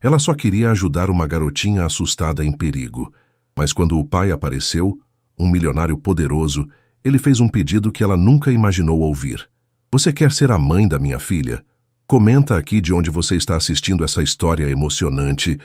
Ela só queria ajudar uma garotinha assustada em perigo. Mas quando o pai apareceu, um milionário poderoso, ele fez um pedido que ela nunca imaginou ouvir. Você quer ser a mãe da minha filha? Comenta aqui de onde você está assistindo essa história emocionante.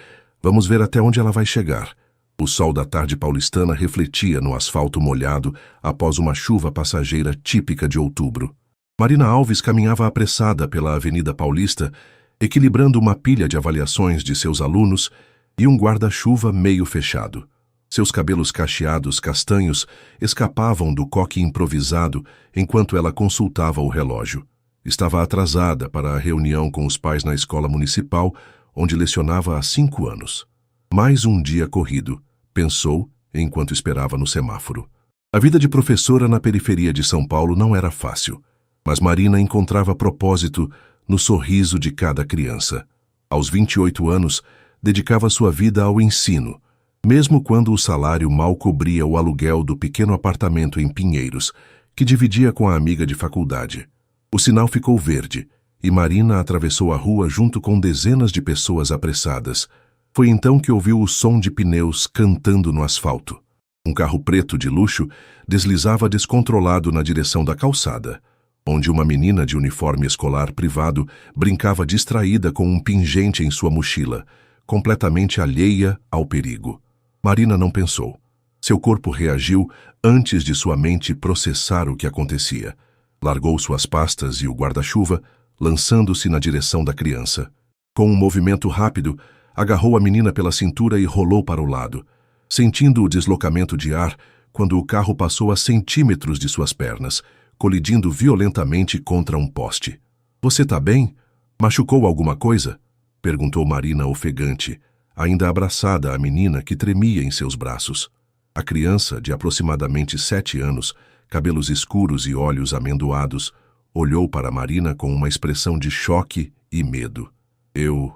Vamos ver até onde ela vai chegar. O sol da tarde paulistana refletia no asfalto molhado após uma chuva passageira típica de outubro. Marina Alves caminhava apressada pela Avenida Paulista, equilibrando uma pilha de avaliações de seus alunos e um guarda-chuva meio fechado. Seus cabelos cacheados castanhos escapavam do coque improvisado enquanto ela consultava o relógio. Estava atrasada para a reunião com os pais na escola municipal, onde lecionava há 5 anos. Mais um dia corrido, pensou enquanto esperava no semáforo. A vida de professora na periferia de São Paulo não era fácil, mas Marina encontrava propósito no sorriso de cada criança. Aos 28 anos, dedicava sua vida ao ensino, mesmo quando o salário mal cobria o aluguel do pequeno apartamento em Pinheiros, que dividia com a amiga de faculdade. O sinal ficou verde, e Marina atravessou a rua junto com dezenas de pessoas apressadas. Foi então que ouviu o som de pneus cantando no asfalto. Um carro preto de luxo deslizava descontrolado na direção da calçada, onde uma menina de uniforme escolar privado brincava distraída com um pingente em sua mochila, completamente alheia ao perigo. Marina não pensou. Seu corpo reagiu antes de sua mente processar o que acontecia. Largou suas pastas e o guarda-chuva, lançando-se na direção da criança. Com um movimento rápido, agarrou a menina pela cintura e rolou para o lado, sentindo o deslocamento de ar quando o carro passou a centímetros de suas pernas, colidindo violentamente contra um poste. Você tá bem? Machucou alguma coisa? Perguntou Marina ofegante, ainda abraçada à menina que tremia em seus braços. A criança, de aproximadamente 7 anos, cabelos escuros e olhos amendoados, olhou para Marina com uma expressão de choque e medo. Eu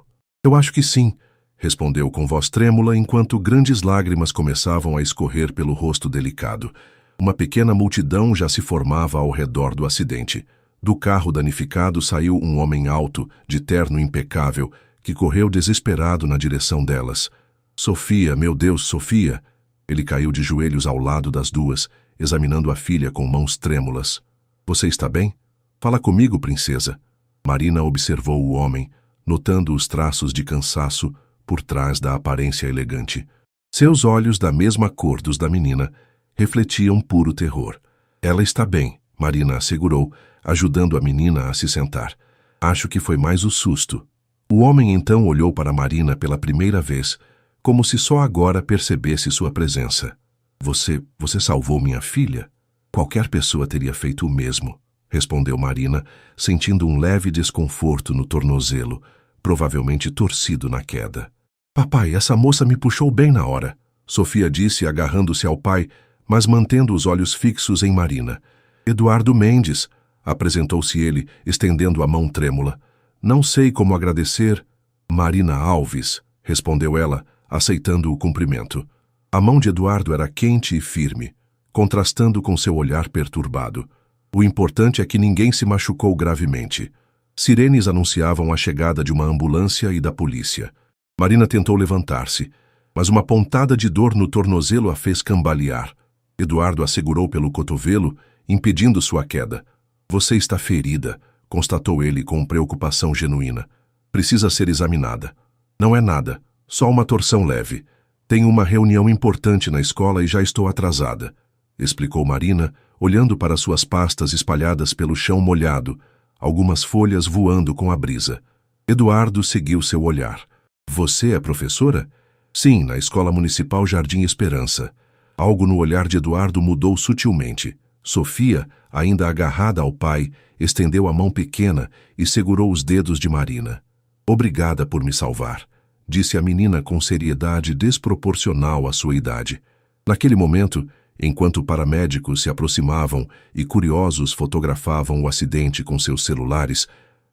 acho que sim, respondeu com voz trêmula enquanto grandes lágrimas começavam a escorrer pelo rosto delicado. Uma pequena multidão já se formava ao redor do acidente. Do carro danificado saiu um homem alto, de terno impecável, que correu desesperado na direção delas. Sofia, meu Deus, Sofia! Ele caiu de joelhos ao lado das duas, examinando a filha com mãos trêmulas. Você está bem? Fala comigo, princesa. Marina observou o homem, notando os traços de cansaço por trás da aparência elegante. Seus olhos, da mesma cor dos da menina, refletiam puro terror. Ela está bem, Marina assegurou, ajudando a menina a se sentar. Acho que foi mais o susto. O homem então olhou para Marina pela primeira vez, como se só agora percebesse sua presença. Você salvou minha filha? Qualquer pessoa teria feito o mesmo, respondeu Marina, sentindo um leve desconforto no tornozelo, provavelmente torcido na queda. Papai, essa moça me puxou bem na hora, Sofia disse agarrando-se ao pai, mas mantendo os olhos fixos em Marina. Eduardo Mendes, apresentou-se ele, estendendo a mão trêmula. Não sei como agradecer. Marina Alves, respondeu ela, aceitando o cumprimento. A mão de Eduardo era quente e firme, contrastando com seu olhar perturbado. O importante é que ninguém se machucou gravemente. Sirenes anunciavam a chegada de uma ambulância e da polícia. Marina tentou levantar-se, mas uma pontada de dor no tornozelo a fez cambalear. Eduardo a segurou pelo cotovelo, impedindo sua queda. Você está ferida, constatou ele com preocupação genuína. Precisa ser examinada. Não é nada, só uma torção leve. Tenho uma reunião importante na escola e já estou atrasada, explicou Marina, olhando para suas pastas espalhadas pelo chão molhado, algumas folhas voando com a brisa. Eduardo seguiu seu olhar. Você é professora? Sim, na Escola Municipal Jardim Esperança. Algo no olhar de Eduardo mudou sutilmente. Sofia, ainda agarrada ao pai, estendeu a mão pequena e segurou os dedos de Marina. Obrigada por me salvar, disse a menina com seriedade desproporcional à sua idade. Naquele momento, enquanto paramédicos se aproximavam e curiosos fotografavam o acidente com seus celulares,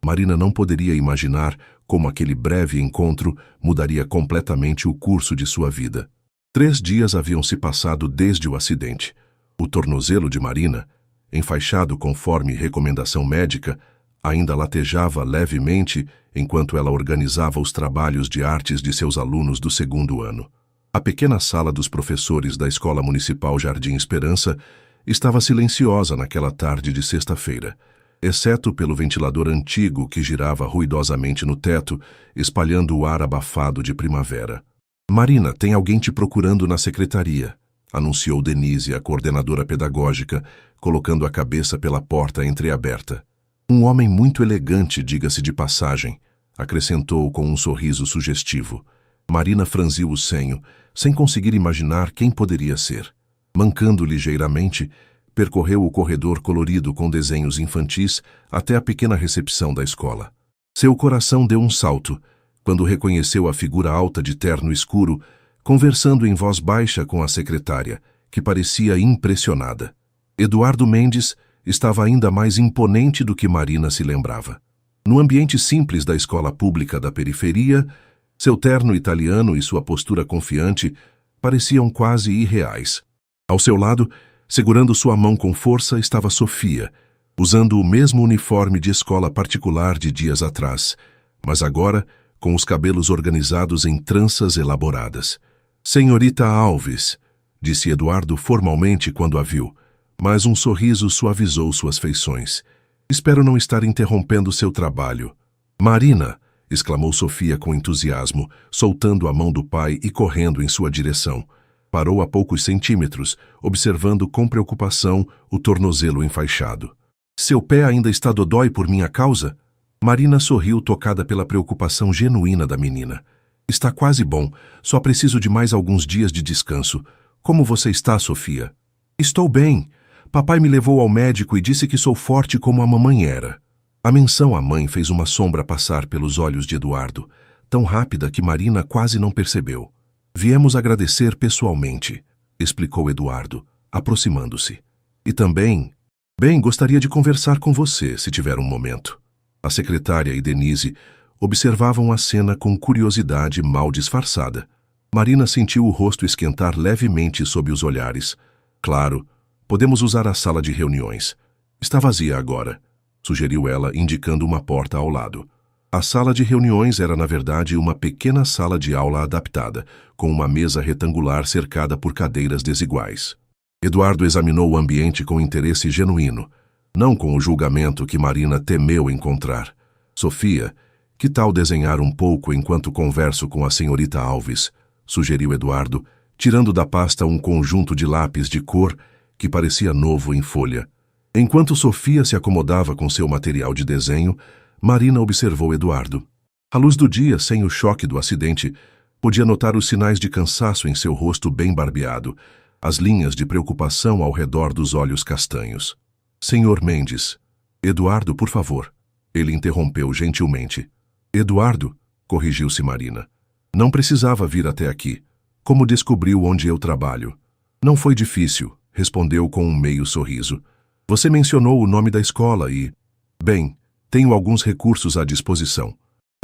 Marina não poderia imaginar como aquele breve encontro mudaria completamente o curso de sua vida. 3 dias haviam se passado desde o acidente. O tornozelo de Marina, enfaixado conforme recomendação médica, Ainda latejava levemente enquanto ela organizava os trabalhos de artes de seus alunos do segundo ano. A pequena sala dos professores da Escola Municipal Jardim Esperança estava silenciosa naquela tarde de sexta-feira, exceto pelo ventilador antigo que girava ruidosamente no teto, espalhando o ar abafado de primavera. "Marina, tem alguém te procurando na secretaria", anunciou Denise, a coordenadora pedagógica, colocando a cabeça pela porta entreaberta. "Um homem muito elegante, diga-se de passagem", acrescentou com um sorriso sugestivo. Marina franziu o senho, sem conseguir imaginar quem poderia ser. Mancando ligeiramente, percorreu o corredor colorido com desenhos infantis até a pequena recepção da escola. Seu coração deu um salto quando reconheceu a figura alta de terno escuro, conversando em voz baixa com a secretária, que parecia impressionada. Eduardo Mendes estava ainda mais imponente do que Marina se lembrava. No ambiente simples da escola pública da periferia, seu terno italiano e sua postura confiante pareciam quase irreais. Ao seu lado, segurando sua mão com força, estava Sofia, usando o mesmo uniforme de escola particular de dias atrás, mas agora com os cabelos organizados em tranças elaboradas. "Senhorita Alves", disse Eduardo formalmente quando a viu, mas um sorriso suavizou suas feições. "Espero não estar interrompendo seu trabalho." "Marina", exclamou Sofia com entusiasmo, soltando a mão do pai e correndo em sua direção. Parou a poucos centímetros, observando com preocupação o tornozelo enfaixado. "Seu pé ainda está dodói por minha causa?" Marina sorriu, tocada pela preocupação genuína da menina. "Está quase bom, só preciso de mais alguns dias de descanso. Como você está, Sofia?" "Estou bem. Papai me levou ao médico e disse que sou forte como a mamãe era." A menção à mãe fez uma sombra passar pelos olhos de Eduardo, tão rápida que Marina quase não percebeu. "Viemos agradecer pessoalmente", explicou Eduardo, aproximando-se. "E também, gostaria de conversar com você, se tiver um momento." A secretária e Denise observavam a cena com curiosidade mal disfarçada. Marina sentiu o rosto esquentar levemente sob os olhares. "Claro, podemos usar a sala de reuniões. Está vazia agora", sugeriu ela, indicando uma porta ao lado. A sala de reuniões era, na verdade, uma pequena sala de aula adaptada, com uma mesa retangular cercada por cadeiras desiguais. Eduardo examinou o ambiente com interesse genuíno, não com o julgamento que Marina temeu encontrar. "Sofia, que tal desenhar um pouco enquanto converso com a senhorita Alves?", sugeriu Eduardo, tirando da pasta um conjunto de lápis de cor que parecia novo em folha. Enquanto Sofia se acomodava com seu material de desenho, Marina observou Eduardo. À luz do dia, sem o choque do acidente, podia notar os sinais de cansaço em seu rosto bem barbeado, as linhas de preocupação ao redor dos olhos castanhos. "Senhor Mendes." "Eduardo, por favor." Ele interrompeu gentilmente. "Eduardo", corrigiu-se Marina. "Não precisava vir até aqui. Como descobriu onde eu trabalho?" "Não foi difícil", respondeu com um meio sorriso. "Você mencionou o nome da escola e... Bem, tenho alguns recursos à disposição."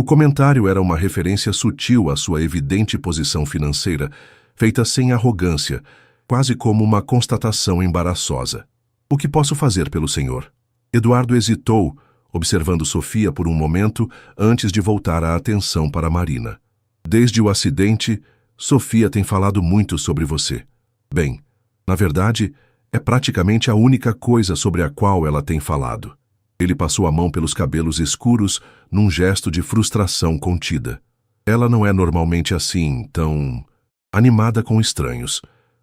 O comentário era uma referência sutil à sua evidente posição financeira, feita sem arrogância, quase como uma constatação embaraçosa. "O que posso fazer pelo senhor?" Eduardo hesitou, observando Sofia por um momento antes de voltar a atenção para Marina. "Desde o acidente, Sofia tem falado muito sobre você. Bem, na verdade, é praticamente a única coisa sobre a qual ela tem falado." Ele passou a mão pelos cabelos escuros num gesto de frustração contida. "Ela não é normalmente assim, tão... animada com estranhos."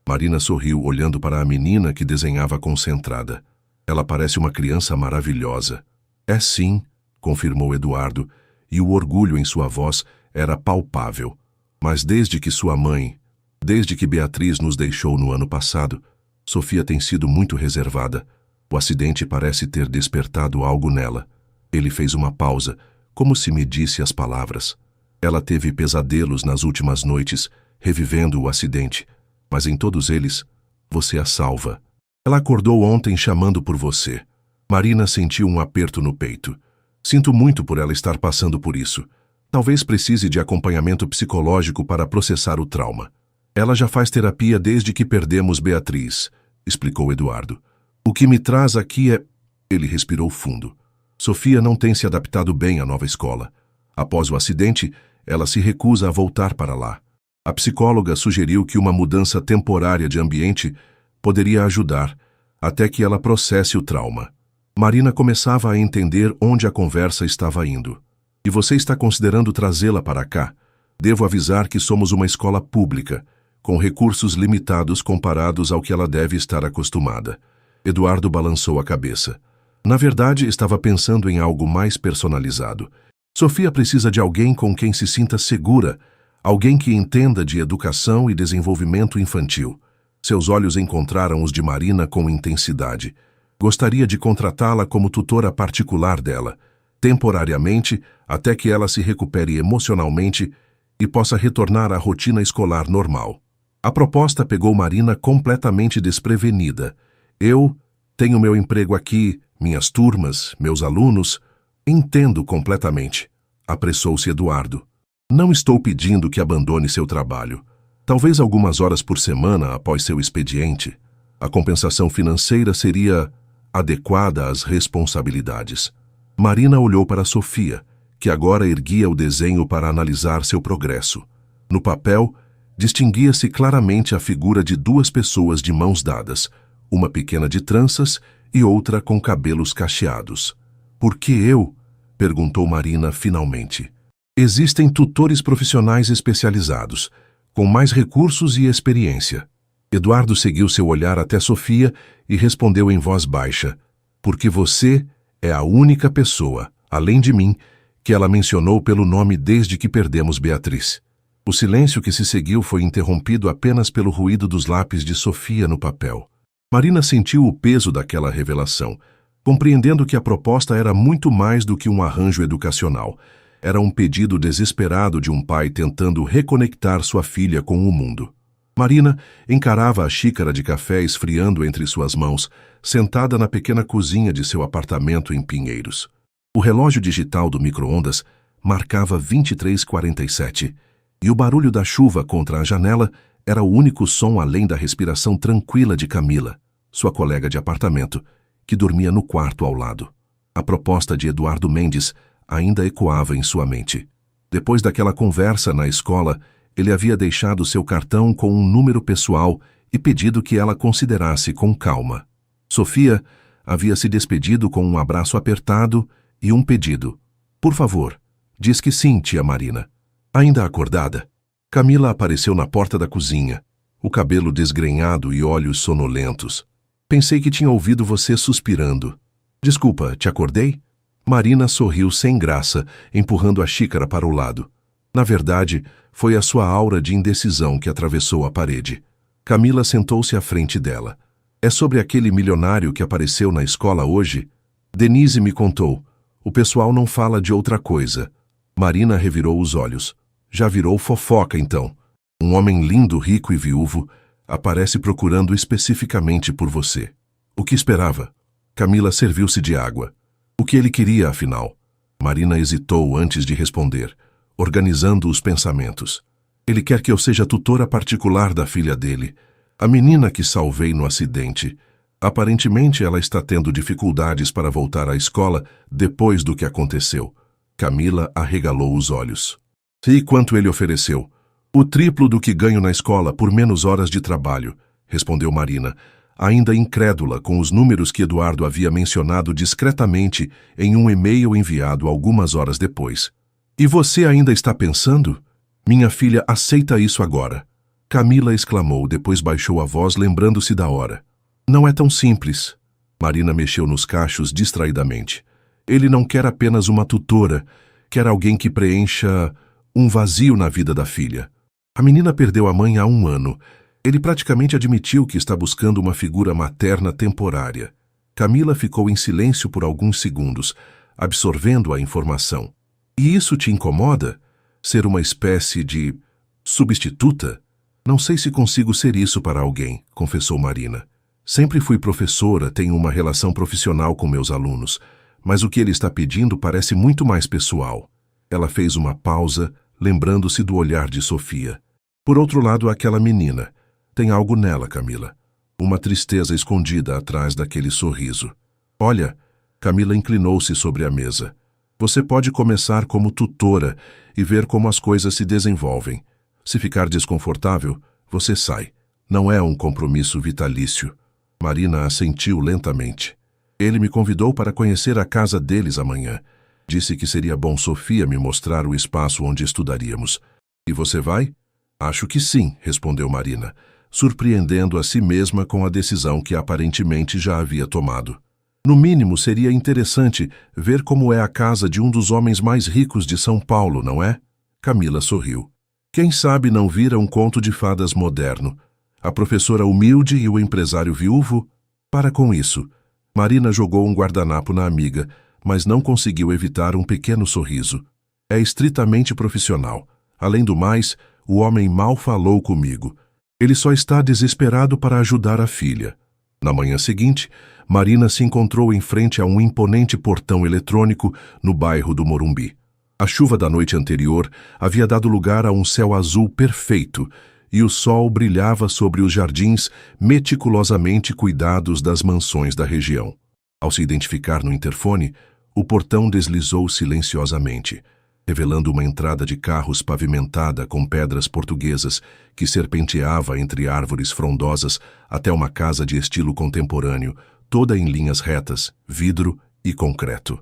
Marina sorriu, olhando para a menina que desenhava concentrada. "Ela parece uma criança maravilhosa." "É sim", confirmou Eduardo, e o orgulho em sua voz era palpável. "Mas desde que Beatriz nos deixou no ano passado, Sofia tem sido muito reservada. O acidente parece ter despertado algo nela." Ele fez uma pausa, como se medisse as palavras. "Ela teve pesadelos nas últimas noites, revivendo o acidente, mas em todos eles, você a salva. Ela acordou ontem chamando por você." Marina sentiu um aperto no peito. "Sinto muito por ela estar passando por isso. Talvez precise de acompanhamento psicológico para processar o trauma. Ela já faz terapia desde que perdemos Beatriz", explicou Eduardo. "O que me traz aqui é..." Ele respirou fundo. Sofia não tem se adaptado bem à nova escola. Após o acidente, ela se recusa a voltar para lá. A psicóloga sugeriu que uma mudança temporária de ambiente poderia ajudar, até que ela processe o trauma. Marina começava a entender onde a conversa estava indo. E você está considerando trazê-la para cá? Devo avisar que somos uma escola pública, com recursos limitados comparados ao que ela deve estar acostumada. Eduardo balançou a cabeça. Na verdade, estava pensando em algo mais personalizado. Sofia precisa de alguém com quem se sinta segura, alguém que entenda de educação e desenvolvimento infantil. Seus olhos encontraram os de Marina com intensidade. Gostaria de contratá-la como tutora particular dela, temporariamente, até que ela se recupere emocionalmente e possa retornar à rotina escolar normal. A proposta pegou Marina completamente desprevenida. Eu tenho meu emprego aqui, minhas turmas, meus alunos. Entendo completamente. Apressou-se Eduardo. Não estou pedindo que abandone seu trabalho. Talvez algumas horas por semana após seu expediente. A compensação financeira seria adequada às responsabilidades. Marina olhou para Sofia, que agora erguia o desenho para analisar seu progresso. No papel, distinguia-se claramente a figura de duas pessoas de mãos dadas, uma pequena de tranças e outra com cabelos cacheados. Por que eu? Perguntou Marina finalmente. Existem tutores profissionais especializados, com mais recursos e experiência. Eduardo seguiu seu olhar até Sofia e respondeu em voz baixa, porque você é a única pessoa, além de mim, que ela mencionou pelo nome desde que perdemos Beatriz. O silêncio que se seguiu foi interrompido apenas pelo ruído dos lápis de Sofia no papel. Marina sentiu o peso daquela revelação, compreendendo que a proposta era muito mais do que um arranjo educacional. Era um pedido desesperado de um pai tentando reconectar sua filha com o mundo. Marina encarava a xícara de café esfriando entre suas mãos, sentada na pequena cozinha de seu apartamento em Pinheiros. O relógio digital do micro-ondas marcava 23h47, e o barulho da chuva contra a janela era o único som além da respiração tranquila de Camila, sua colega de apartamento, que dormia no quarto ao lado. A proposta de Eduardo Mendes ainda ecoava em sua mente. Depois daquela conversa na escola, ele havia deixado seu cartão com um número pessoal e pedido que ela considerasse com calma. Sofia havia se despedido com um abraço apertado e um pedido. Por favor, diz que sim, tia Marina. Ainda acordada, Camila apareceu na porta da cozinha, o cabelo desgrenhado e olhos sonolentos. Pensei que tinha ouvido você suspirando. Desculpa, te acordei? Marina sorriu sem graça, empurrando a xícara para o lado. Na verdade, foi a sua aura de indecisão que atravessou a parede. Camila sentou-se à frente dela. É sobre aquele milionário que apareceu na escola hoje? Denise me contou. O pessoal não fala de outra coisa. Marina revirou os olhos. Já virou fofoca, então. Um homem lindo, rico e viúvo aparece procurando especificamente por você. O que esperava? Camila serviu-se de água. O que ele queria, afinal? Marina hesitou antes de responder, organizando os pensamentos. Ele quer que eu seja tutora particular da filha dele, a menina que salvei no acidente. Aparentemente, ela está tendo dificuldades para voltar à escola depois do que aconteceu. Camila arregalou os olhos. E quanto ele ofereceu? O triplo do que ganho na escola por menos horas de trabalho, respondeu Marina, ainda incrédula com os números que Eduardo havia mencionado discretamente em um e-mail enviado algumas horas depois. E você ainda está pensando? Minha filha aceita isso agora. Camila exclamou, depois baixou a voz lembrando-se da hora. Não é tão simples. Marina mexeu nos cachos distraidamente. Ele não quer apenas uma tutora, quer alguém que preencha um vazio na vida da filha. A menina perdeu a mãe há 1 ano. Ele praticamente admitiu que está buscando uma figura materna temporária. Camila ficou em silêncio por alguns segundos, absorvendo a informação. E isso te incomoda? Ser uma espécie de substituta? Não sei se consigo ser isso para alguém, confessou Marina. Sempre fui professora, tenho uma relação profissional com meus alunos, mas o que ele está pedindo parece muito mais pessoal. Ela fez uma pausa, lembrando-se do olhar de Sofia. Por outro lado, aquela menina. Tem algo nela, Camila. Uma tristeza escondida atrás daquele sorriso. Olha, Camila inclinou-se sobre a mesa. Você pode começar como tutora e ver como as coisas se desenvolvem. Se ficar desconfortável, você sai. Não é um compromisso vitalício. Marina assentiu lentamente. Ele me convidou para conhecer a casa deles amanhã. Disse que seria bom Sofia me mostrar o espaço onde estudaríamos. E você vai? Acho que sim, respondeu Marina, surpreendendo a si mesma com a decisão que aparentemente já havia tomado. No mínimo, seria interessante ver como é a casa de um dos homens mais ricos de São Paulo, não é? Camila sorriu. Quem sabe não vira um conto de fadas moderno? A professora humilde e o empresário viúvo? Para com isso. Marina jogou um guardanapo na amiga, mas não conseguiu evitar um pequeno sorriso. É estritamente profissional. Além do mais, o homem mal falou comigo. Ele só está desesperado para ajudar a filha. Na manhã seguinte, Marina se encontrou em frente a um imponente portão eletrônico no bairro do Morumbi. A chuva da noite anterior havia dado lugar a um céu azul perfeito e o sol brilhava sobre os jardins meticulosamente cuidados das mansões da região. Ao se identificar no interfone, o portão deslizou silenciosamente, revelando uma entrada de carros pavimentada com pedras portuguesas que serpenteava entre árvores frondosas até uma casa de estilo contemporâneo, toda em linhas retas, vidro e concreto.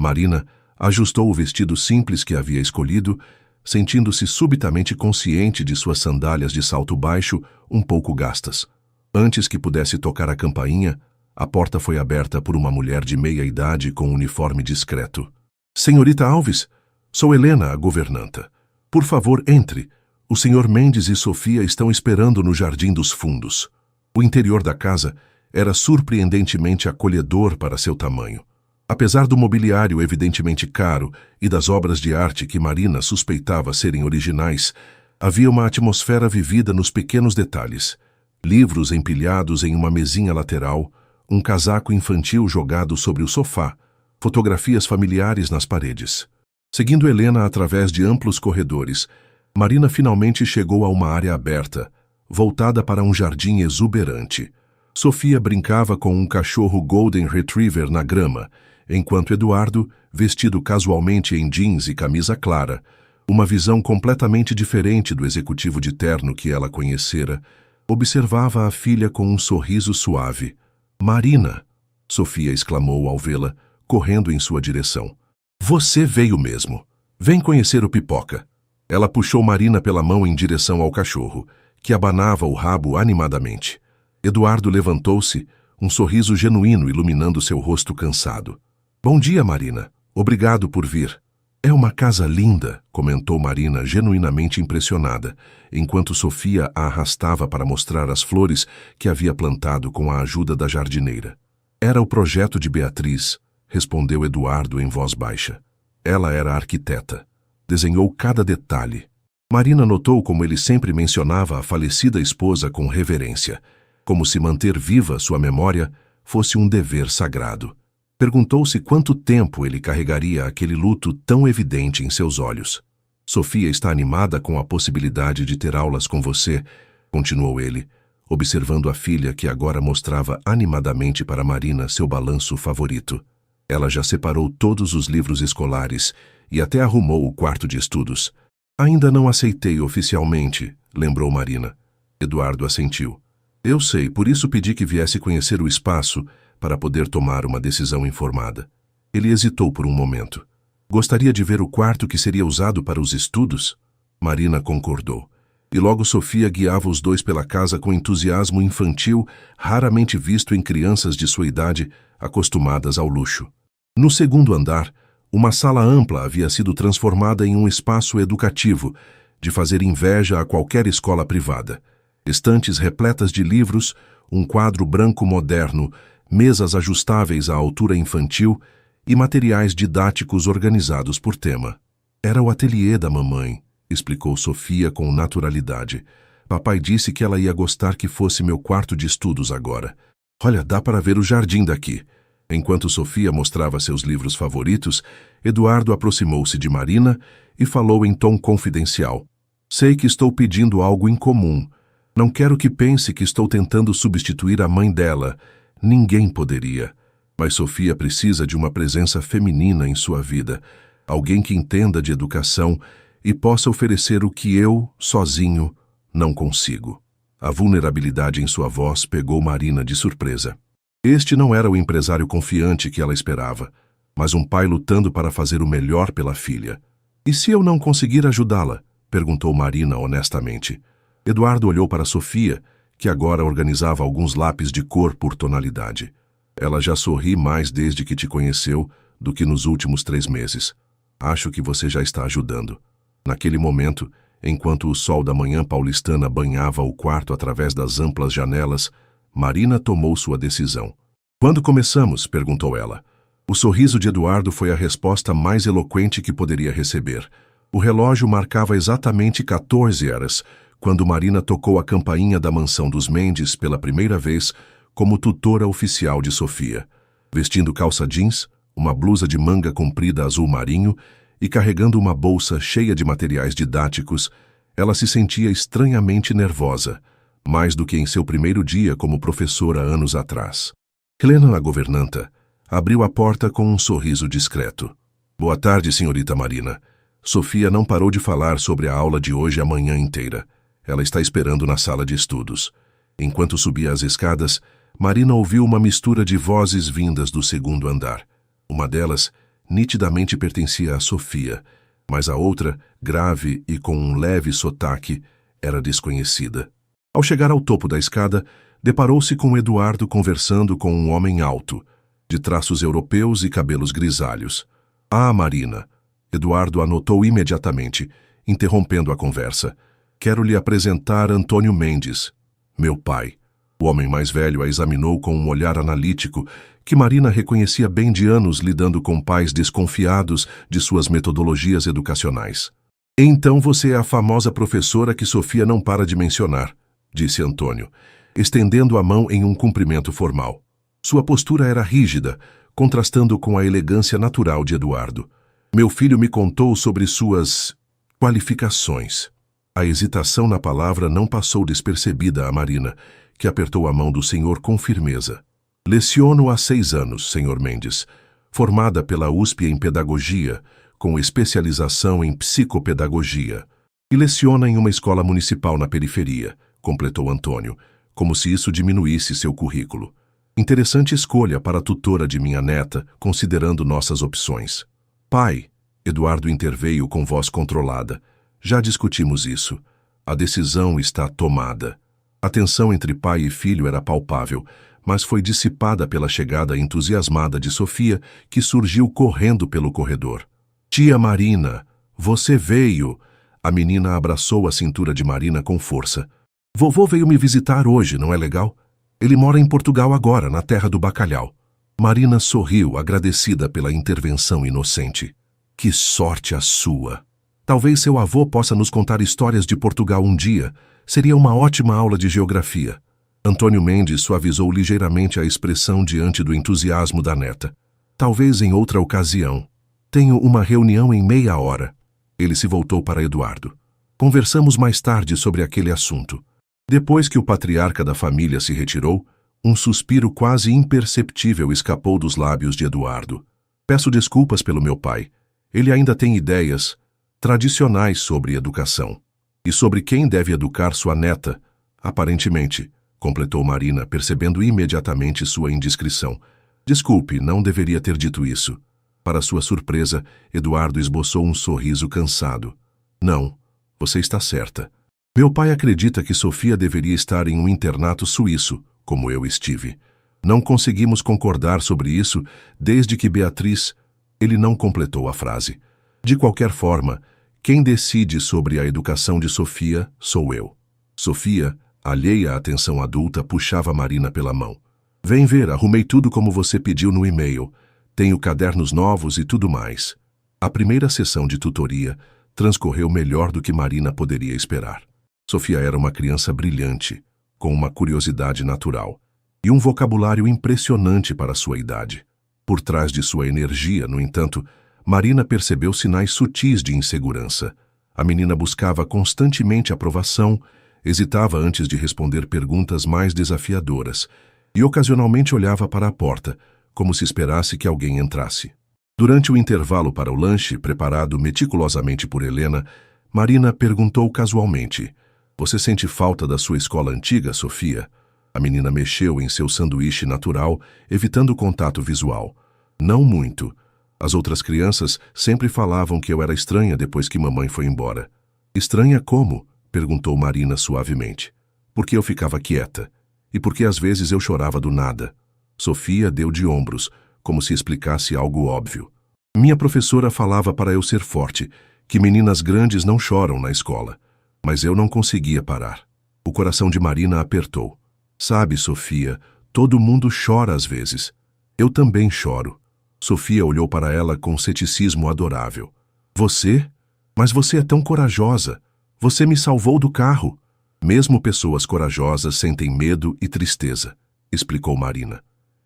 Marina ajustou o vestido simples que havia escolhido, sentindo-se subitamente consciente de suas sandálias de salto baixo um pouco gastas. Antes que pudesse tocar a campainha, a porta foi aberta por uma mulher de meia idade com um uniforme discreto. Senhorita Alves, sou Helena, a governanta. Por favor, entre. O Sr. Mendes e Sofia estão esperando no Jardim dos Fundos. O interior da casa era surpreendentemente acolhedor para seu tamanho. Apesar do mobiliário evidentemente caro e das obras de arte que Marina suspeitava serem originais, havia uma atmosfera vivida nos pequenos detalhes. Livros empilhados em uma mesinha lateral, um casaco infantil jogado sobre o sofá, fotografias familiares nas paredes. Seguindo Helena através de amplos corredores, Marina finalmente chegou a uma área aberta, voltada para um jardim exuberante. Sofia brincava com um cachorro Golden Retriever na grama, enquanto Eduardo, vestido casualmente em jeans e camisa clara, uma visão completamente diferente do executivo de terno que ela conhecera, observava a filha com um sorriso suave. "Marina!" Sofia exclamou ao vê-la, correndo em sua direção. "Você veio mesmo. Vem conhecer o Pipoca." Ela puxou Marina pela mão em direção ao cachorro, que abanava o rabo animadamente. Eduardo levantou-se, um sorriso genuíno iluminando seu rosto cansado. "Bom dia, Marina. Obrigado por vir." "É uma casa linda", comentou Marina, genuinamente impressionada, enquanto Sofia a arrastava para mostrar as flores que havia plantado com a ajuda da jardineira. "Era o projeto de Beatriz", respondeu Eduardo em voz baixa. Ela era arquiteta. Desenhou cada detalhe. Marina notou como ele sempre mencionava a falecida esposa com reverência, como se manter viva sua memória fosse um dever sagrado. Perguntou-se quanto tempo ele carregaria aquele luto tão evidente em seus olhos. "Sofia está animada com a possibilidade de ter aulas com você", continuou ele, observando a filha que agora mostrava animadamente para Marina seu balanço favorito. Ela já separou todos os livros escolares e até arrumou o quarto de estudos. "Ainda não aceitei oficialmente", lembrou Marina. Eduardo assentiu. "Eu sei, por isso pedi que viesse conhecer o espaço para poder tomar uma decisão informada." Ele hesitou por um momento. "Gostaria de ver o quarto que seria usado para os estudos?" Marina concordou. E logo Sofia guiava os dois pela casa com entusiasmo infantil, raramente visto em crianças de sua idade, acostumadas ao luxo. No segundo andar, uma sala ampla havia sido transformada em um espaço educativo, de fazer inveja a qualquer escola privada. Estantes repletas de livros, um quadro branco moderno, mesas ajustáveis à altura infantil e materiais didáticos organizados por tema. "Era o ateliê da mamãe", explicou Sofia com naturalidade. "Papai disse que ela ia gostar que fosse meu quarto de estudos agora. Olha, dá para ver o jardim daqui." Enquanto Sofia mostrava seus livros favoritos, Eduardo aproximou-se de Marina e falou em tom confidencial. "Sei que estou pedindo algo incomum. Não quero que pense que estou tentando substituir a mãe dela. Ninguém poderia. Mas Sofia precisa de uma presença feminina em sua vida, alguém que entenda de educação e possa oferecer o que eu, sozinho, não consigo. A vulnerabilidade em sua voz pegou Marina de surpresa. Este não era o empresário confiante que ela esperava, mas um pai lutando para fazer o melhor pela filha. E se eu não conseguir ajudá-la? Perguntou Marina honestamente. Eduardo olhou para Sofia, que agora organizava alguns lápis de cor por tonalidade. Ela já sorri mais desde que te conheceu do que nos últimos 3 meses. Acho que você já está ajudando. Naquele momento, enquanto o sol da manhã paulistana banhava o quarto através das amplas janelas, Marina tomou sua decisão. Quando começamos? Perguntou ela. O sorriso de Eduardo foi a resposta mais eloquente que poderia receber. O relógio marcava exatamente 14 horas, quando Marina tocou a campainha da mansão dos Mendes pela primeira vez como tutora oficial de Sofia. Vestindo calça jeans, uma blusa de manga comprida azul marinho e carregando uma bolsa cheia de materiais didáticos, ela se sentia estranhamente nervosa, mais do que em seu primeiro dia como professora anos atrás. Helena, a governanta, abriu a porta com um sorriso discreto. Boa tarde, senhorita Marina. Sofia não parou de falar sobre a aula de hoje a manhã inteira. Ela está esperando na sala de estudos. Enquanto subia as escadas, Marina ouviu uma mistura de vozes vindas do segundo andar. Uma delas nitidamente pertencia a Sofia, mas a outra, grave e com um leve sotaque, era desconhecida. Ao chegar ao topo da escada, deparou-se com Eduardo conversando com um homem alto, de traços europeus e cabelos grisalhos. Ah, Marina! Eduardo anotou imediatamente, interrompendo a conversa. Quero lhe apresentar Antônio Mendes, meu pai. O homem mais velho a examinou com um olhar analítico que Marina reconhecia bem de anos lidando com pais desconfiados de suas metodologias educacionais. Então você é a famosa professora que Sofia não para de mencionar, disse Antônio, estendendo a mão em um cumprimento formal. Sua postura era rígida, contrastando com a elegância natural de Eduardo. Meu filho me contou sobre suas qualificações. A hesitação na palavra não passou despercebida a Marina, que apertou a mão do senhor com firmeza. Leciono há 6 anos, senhor Mendes, formada pela USP em Pedagogia, com especialização em Psicopedagogia, e leciona em uma escola municipal na periferia, completou Antônio, como se isso diminuísse seu currículo. Interessante escolha para a tutora de minha neta, considerando nossas opções. Pai, Eduardo interveio com voz controlada. Já discutimos isso. A decisão está tomada. A tensão entre pai e filho era palpável, mas foi dissipada pela chegada entusiasmada de Sofia, que surgiu correndo pelo corredor. Tia Marina, você veio! A menina abraçou a cintura de Marina com força. Vovô veio me visitar hoje, não é legal? Ele mora em Portugal agora, na terra do bacalhau. Marina sorriu, agradecida pela intervenção inocente. Que sorte a sua! Talvez seu avô possa nos contar histórias de Portugal um dia. Seria uma ótima aula de geografia. Antônio Mendes suavizou ligeiramente a expressão diante do entusiasmo da neta. Talvez em outra ocasião. Tenho uma reunião em meia hora. Ele se voltou para Eduardo. Conversamos mais tarde sobre aquele assunto. Depois que o patriarca da família se retirou, um suspiro quase imperceptível escapou dos lábios de Eduardo. Peço desculpas pelo meu pai. Ele ainda tem ideias tradicionais sobre educação. E sobre quem deve educar sua neta, aparentemente, completou Marina, percebendo imediatamente sua indiscrição. Desculpe, não deveria ter dito isso. Para sua surpresa, Eduardo esboçou um sorriso cansado. Não, você está certa. Meu pai acredita que Sofia deveria estar em um internato suíço, como eu estive. Não conseguimos concordar sobre isso desde que Beatriz... Ele não completou a frase. De qualquer forma, quem decide sobre a educação de Sofia sou eu. Sofia, alheia à atenção adulta, puxava Marina pela mão. Vem ver, arrumei tudo como você pediu no e-mail. Tenho cadernos novos e tudo mais. A primeira sessão de tutoria transcorreu melhor do que Marina poderia esperar. Sofia era uma criança brilhante, com uma curiosidade natural e um vocabulário impressionante para sua idade. Por trás de sua energia, no entanto, Marina percebeu sinais sutis de insegurança. A menina buscava constantemente aprovação, hesitava antes de responder perguntas mais desafiadoras e ocasionalmente olhava para a porta, como se esperasse que alguém entrasse. Durante o intervalo para o lanche, preparado meticulosamente por Helena, Marina perguntou casualmente: "Você sente falta da sua escola antiga, Sofia?" A menina mexeu em seu sanduíche natural, evitando o contato visual. "Não muito. As outras crianças sempre falavam que eu era estranha depois que mamãe foi embora." "Estranha como?" perguntou Marina suavemente. "Porque eu ficava quieta. E porque às vezes eu chorava do nada." Sofia deu de ombros, como se explicasse algo óbvio. "Minha professora falava para eu ser forte, que meninas grandes não choram na escola. Mas eu não conseguia parar." O coração de Marina apertou. "Sabe, Sofia, todo mundo chora às vezes. Eu também choro." Sofia olhou para ela com ceticismo adorável. "Você? Mas você é tão corajosa. Você me salvou do carro." "Mesmo pessoas corajosas sentem medo e tristeza", explicou Marina.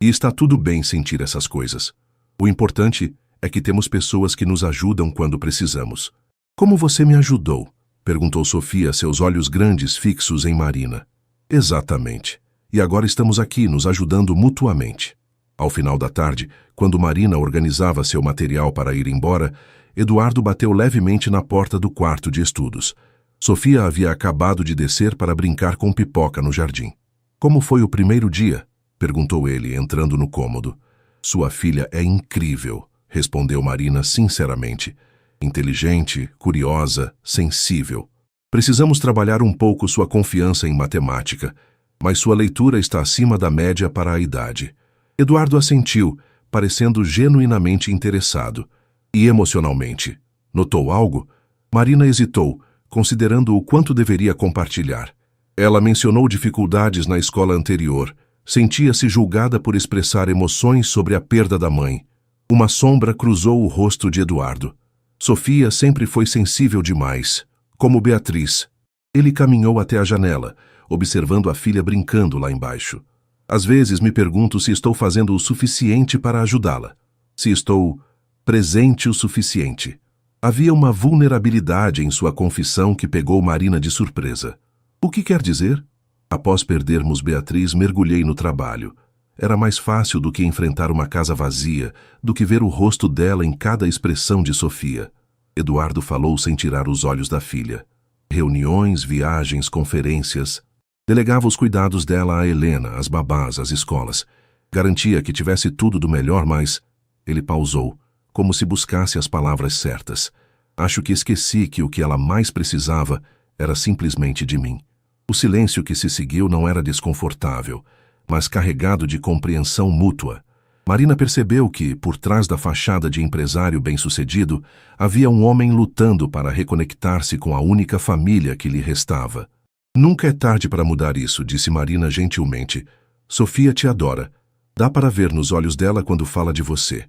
"E está tudo bem sentir essas coisas. O importante é que temos pessoas que nos ajudam quando precisamos." "Como você me ajudou?" perguntou Sofia, seus olhos grandes fixos em Marina. "Exatamente. E agora estamos aqui nos ajudando mutuamente." Ao final da tarde, quando Marina organizava seu material para ir embora, Eduardo bateu levemente na porta do quarto de estudos. Sofia havia acabado de descer para brincar com Pipoca no jardim. "Como foi o primeiro dia?" perguntou ele, entrando no cômodo. "Sua filha é incrível", respondeu Marina sinceramente. "Inteligente, curiosa, sensível. Precisamos trabalhar um pouco sua confiança em matemática, mas sua leitura está acima da média para a idade." Eduardo assentiu, parecendo genuinamente interessado. "E emocionalmente? Notou algo?" Marina hesitou, considerando o quanto deveria compartilhar. Ela mencionou dificuldades na escola anterior. Sentia-se julgada por expressar emoções sobre a perda da mãe. Uma sombra cruzou o rosto de Eduardo. Sofia sempre foi sensível demais, como Beatriz. Ele caminhou até a janela, observando a filha brincando lá embaixo. "Às vezes me pergunto se estou fazendo o suficiente para ajudá-la. Se estou presente o suficiente." Havia uma vulnerabilidade em sua confissão que pegou Marina de surpresa. "O que quer dizer?" "Após perdermos Beatriz, mergulhei no trabalho. Era mais fácil do que enfrentar uma casa vazia, do que ver o rosto dela em cada expressão de Sofia." Eduardo falou sem tirar os olhos da filha. Reuniões, viagens, conferências. Delegava os cuidados dela a Helena, as babás, as escolas. Garantia que tivesse tudo do melhor, mas... Ele pausou, como se buscasse as palavras certas. "Acho que esqueci que o que ela mais precisava era simplesmente de mim." O silêncio que se seguiu não era desconfortável, mas carregado de compreensão mútua. Marina percebeu que, por trás da fachada de empresário bem-sucedido, havia um homem lutando para reconectar-se com a única família que lhe restava. "Nunca é tarde para mudar isso", disse Marina gentilmente. "Sofia te adora. Dá para ver nos olhos dela quando fala de você."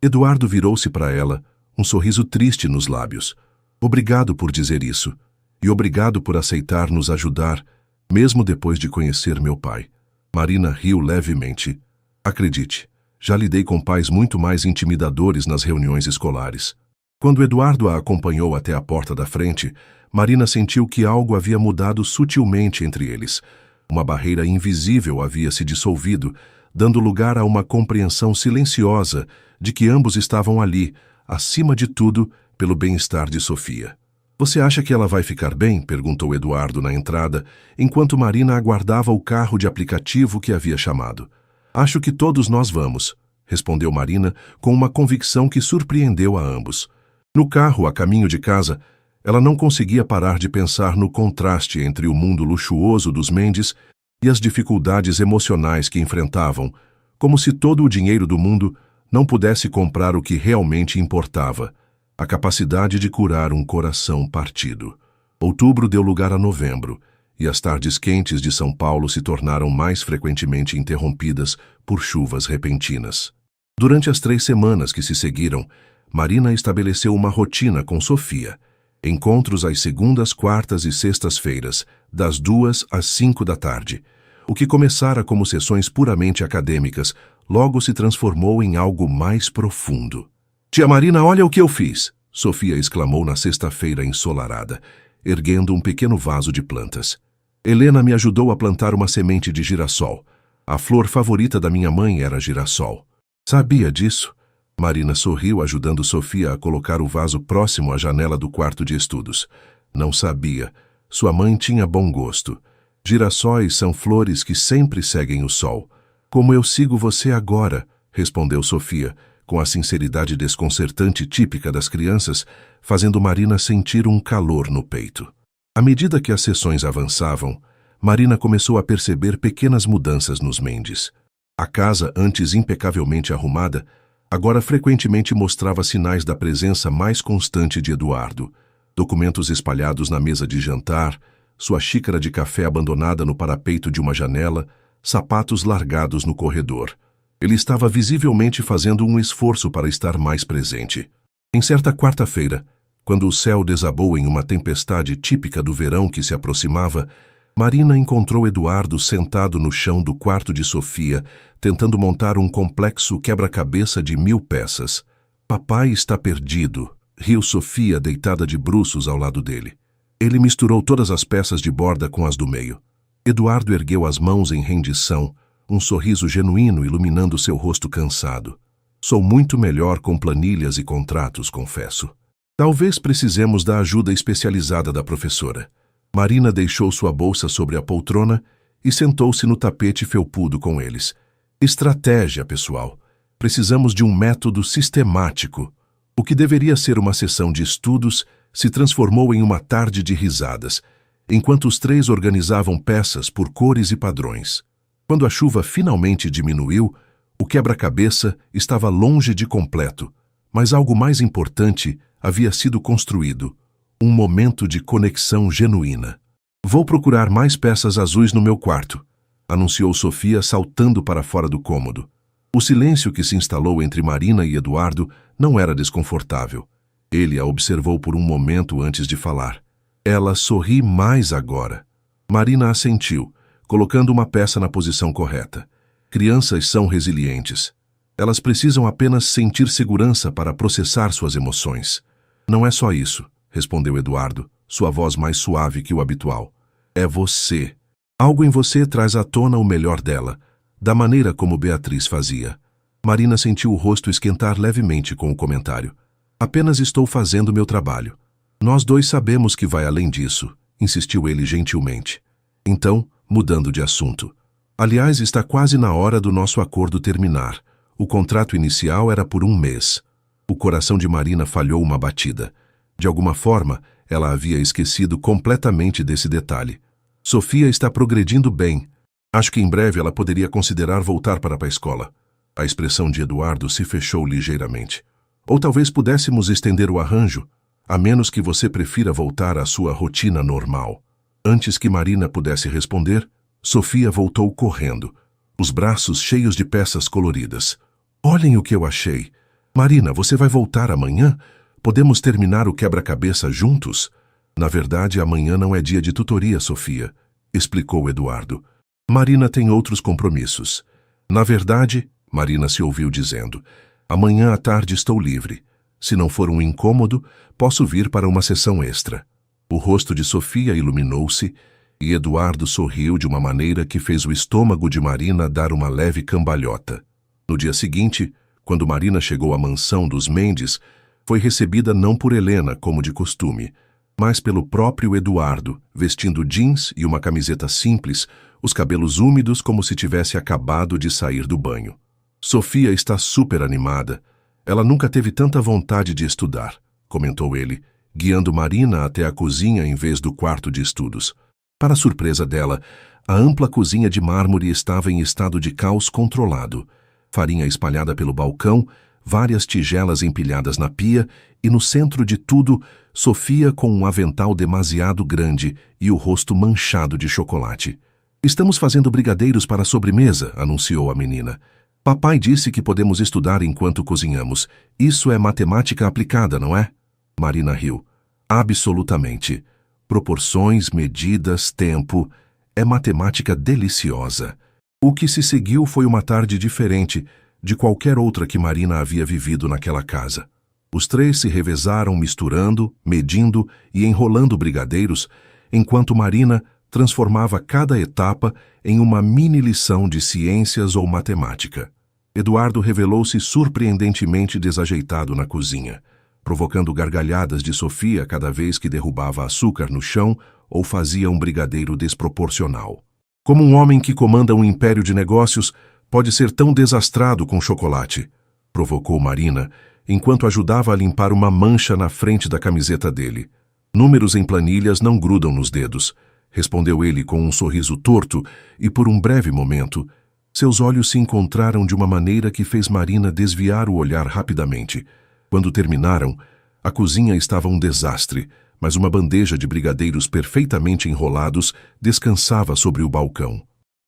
Eduardo virou-se para ela, um sorriso triste nos lábios. "Obrigado por dizer isso. E obrigado por aceitar nos ajudar, mesmo depois de conhecer meu pai." Marina riu levemente. "Acredite, já lidei com pais muito mais intimidadores nas reuniões escolares." Quando Eduardo a acompanhou até a porta da frente, Marina sentiu que algo havia mudado sutilmente entre eles. Uma barreira invisível havia se dissolvido, dando lugar a uma compreensão silenciosa de que ambos estavam ali, acima de tudo, pelo bem-estar de Sofia. "Você acha que ela vai ficar bem?" perguntou Eduardo na entrada, enquanto Marina aguardava o carro de aplicativo que havia chamado. "Acho que todos nós vamos", respondeu Marina com uma convicção que surpreendeu a ambos. No carro, a caminho de casa, ela não conseguia parar de pensar no contraste entre o mundo luxuoso dos Mendes e as dificuldades emocionais que enfrentavam, como se todo o dinheiro do mundo não pudesse comprar o que realmente importava: a capacidade de curar um coração partido. Outubro deu lugar a novembro, e as tardes quentes de São Paulo se tornaram mais frequentemente interrompidas por chuvas repentinas. Durante as 3 semanas que se seguiram, Marina estabeleceu uma rotina com Sofia. Encontros às segundas, quartas e sextas-feiras, das 2 às 5 da tarde. O que começara como sessões puramente acadêmicas, logo se transformou em algo mais profundo. "Tia Marina, olha o que eu fiz!" Sofia exclamou na sexta-feira ensolarada, erguendo um pequeno vaso de plantas. "Helena me ajudou a plantar uma semente de girassol. A flor favorita da minha mãe era girassol." Sabia disso? Marina sorriu, ajudando Sofia a colocar o vaso próximo à janela do quarto de estudos. Não sabia. Sua mãe tinha bom gosto. Girassóis são flores que sempre seguem o sol. Como eu sigo você agora, respondeu Sofia, com a sinceridade desconcertante típica das crianças, fazendo Marina sentir um calor no peito. À medida que as sessões avançavam, Marina começou a perceber pequenas mudanças nos Mendes. A casa, antes impecavelmente arrumada, agora frequentemente mostrava sinais da presença mais constante de Eduardo. Documentos espalhados na mesa de jantar, sua xícara de café abandonada no parapeito de uma janela, sapatos largados no corredor. Ele estava visivelmente fazendo um esforço para estar mais presente. Em certa quarta-feira, quando o céu desabou em uma tempestade típica do verão que se aproximava, Marina encontrou Eduardo sentado no chão do quarto de Sofia, tentando montar um complexo quebra-cabeça de 1000 peças. Papai está perdido, riu Sofia deitada de bruços ao lado dele. Ele misturou todas as peças de borda com as do meio. Eduardo ergueu as mãos em rendição, um sorriso genuíno iluminando seu rosto cansado. Sou muito melhor com planilhas e contratos, confesso. Talvez precisemos da ajuda especializada da professora. Marina deixou sua bolsa sobre a poltrona e sentou-se no tapete felpudo com eles. Estratégia, pessoal. Precisamos de um método sistemático. O que deveria ser uma sessão de estudos se transformou em uma tarde de risadas, enquanto os três organizavam peças por cores e padrões. Quando a chuva finalmente diminuiu, o quebra-cabeça estava longe de completo, mas algo mais importante havia sido construído. Um momento de conexão genuína. Vou procurar mais peças azuis no meu quarto, anunciou Sofia saltando para fora do cômodo. O silêncio que se instalou entre Marina e Eduardo não era desconfortável. Ele a observou por um momento antes de falar. Ela sorri mais agora. Marina assentiu, colocando uma peça na posição correta. Crianças são resilientes. Elas precisam apenas sentir segurança para processar suas emoções. Não é só isso, respondeu Eduardo, sua voz mais suave que o habitual. É você. Algo em você traz à tona o melhor dela, da maneira como Beatriz fazia. Marina sentiu o rosto esquentar levemente com o comentário. Apenas estou fazendo meu trabalho. Nós dois sabemos que vai além disso, insistiu ele gentilmente. Então, mudando de assunto. Aliás, está quase na hora do nosso acordo terminar. O contrato inicial era por 1 mês. O coração de Marina falhou uma batida. De alguma forma, ela havia esquecido completamente desse detalhe. Sofia está progredindo bem. Acho que em breve ela poderia considerar voltar para a escola. A expressão de Eduardo se fechou ligeiramente. Ou talvez pudéssemos estender o arranjo, a menos que você prefira voltar à sua rotina normal. Antes que Marina pudesse responder, Sofia voltou correndo, os braços cheios de peças coloridas. Olhem o que eu achei. Marina, você vai voltar amanhã? Podemos terminar o quebra-cabeça juntos? Na verdade, amanhã não é dia de tutoria, Sofia, explicou Eduardo. Marina tem outros compromissos. Na verdade, Marina se ouviu dizendo, amanhã à tarde estou livre. Se não for um incômodo, posso vir para uma sessão extra. O rosto de Sofia iluminou-se e Eduardo sorriu de uma maneira que fez o estômago de Marina dar uma leve cambalhota. No dia seguinte, quando Marina chegou à mansão dos Mendes, foi recebida não por Helena, como de costume, mas pelo próprio Eduardo, vestindo jeans e uma camiseta simples, os cabelos úmidos como se tivesse acabado de sair do banho. Sofia está super animada. Ela nunca teve tanta vontade de estudar, comentou ele, guiando Marina até a cozinha em vez do quarto de estudos. Para surpresa dela, a ampla cozinha de mármore estava em estado de caos controlado. Farinha espalhada pelo balcão, várias tigelas empilhadas na pia e, no centro de tudo, Sofia com um avental demasiado grande e o rosto manchado de chocolate. Estamos fazendo brigadeiros para a sobremesa, anunciou a menina. Papai disse que podemos estudar enquanto cozinhamos. Isso é matemática aplicada, não é? Marina riu. Absolutamente. Proporções, medidas, tempo. É matemática deliciosa. O que se seguiu foi uma tarde diferente de qualquer outra que Marina havia vivido naquela casa. Os três se revezaram misturando, medindo e enrolando brigadeiros, enquanto Marina transformava cada etapa em uma mini lição de ciências ou matemática. Eduardo revelou-se surpreendentemente desajeitado na cozinha, provocando gargalhadas de Sofia cada vez que derrubava açúcar no chão ou fazia um brigadeiro desproporcional. Como um homem que comanda um império de negócios pode ser tão desastrado com chocolate? Provocou Marina, enquanto ajudava a limpar uma mancha na frente da camiseta dele. Números em planilhas não grudam nos dedos, respondeu ele com um sorriso torto, e por um breve momento, seus olhos se encontraram de uma maneira que fez Marina desviar o olhar rapidamente. Quando terminaram, a cozinha estava um desastre, mas uma bandeja de brigadeiros perfeitamente enrolados descansava sobre o balcão.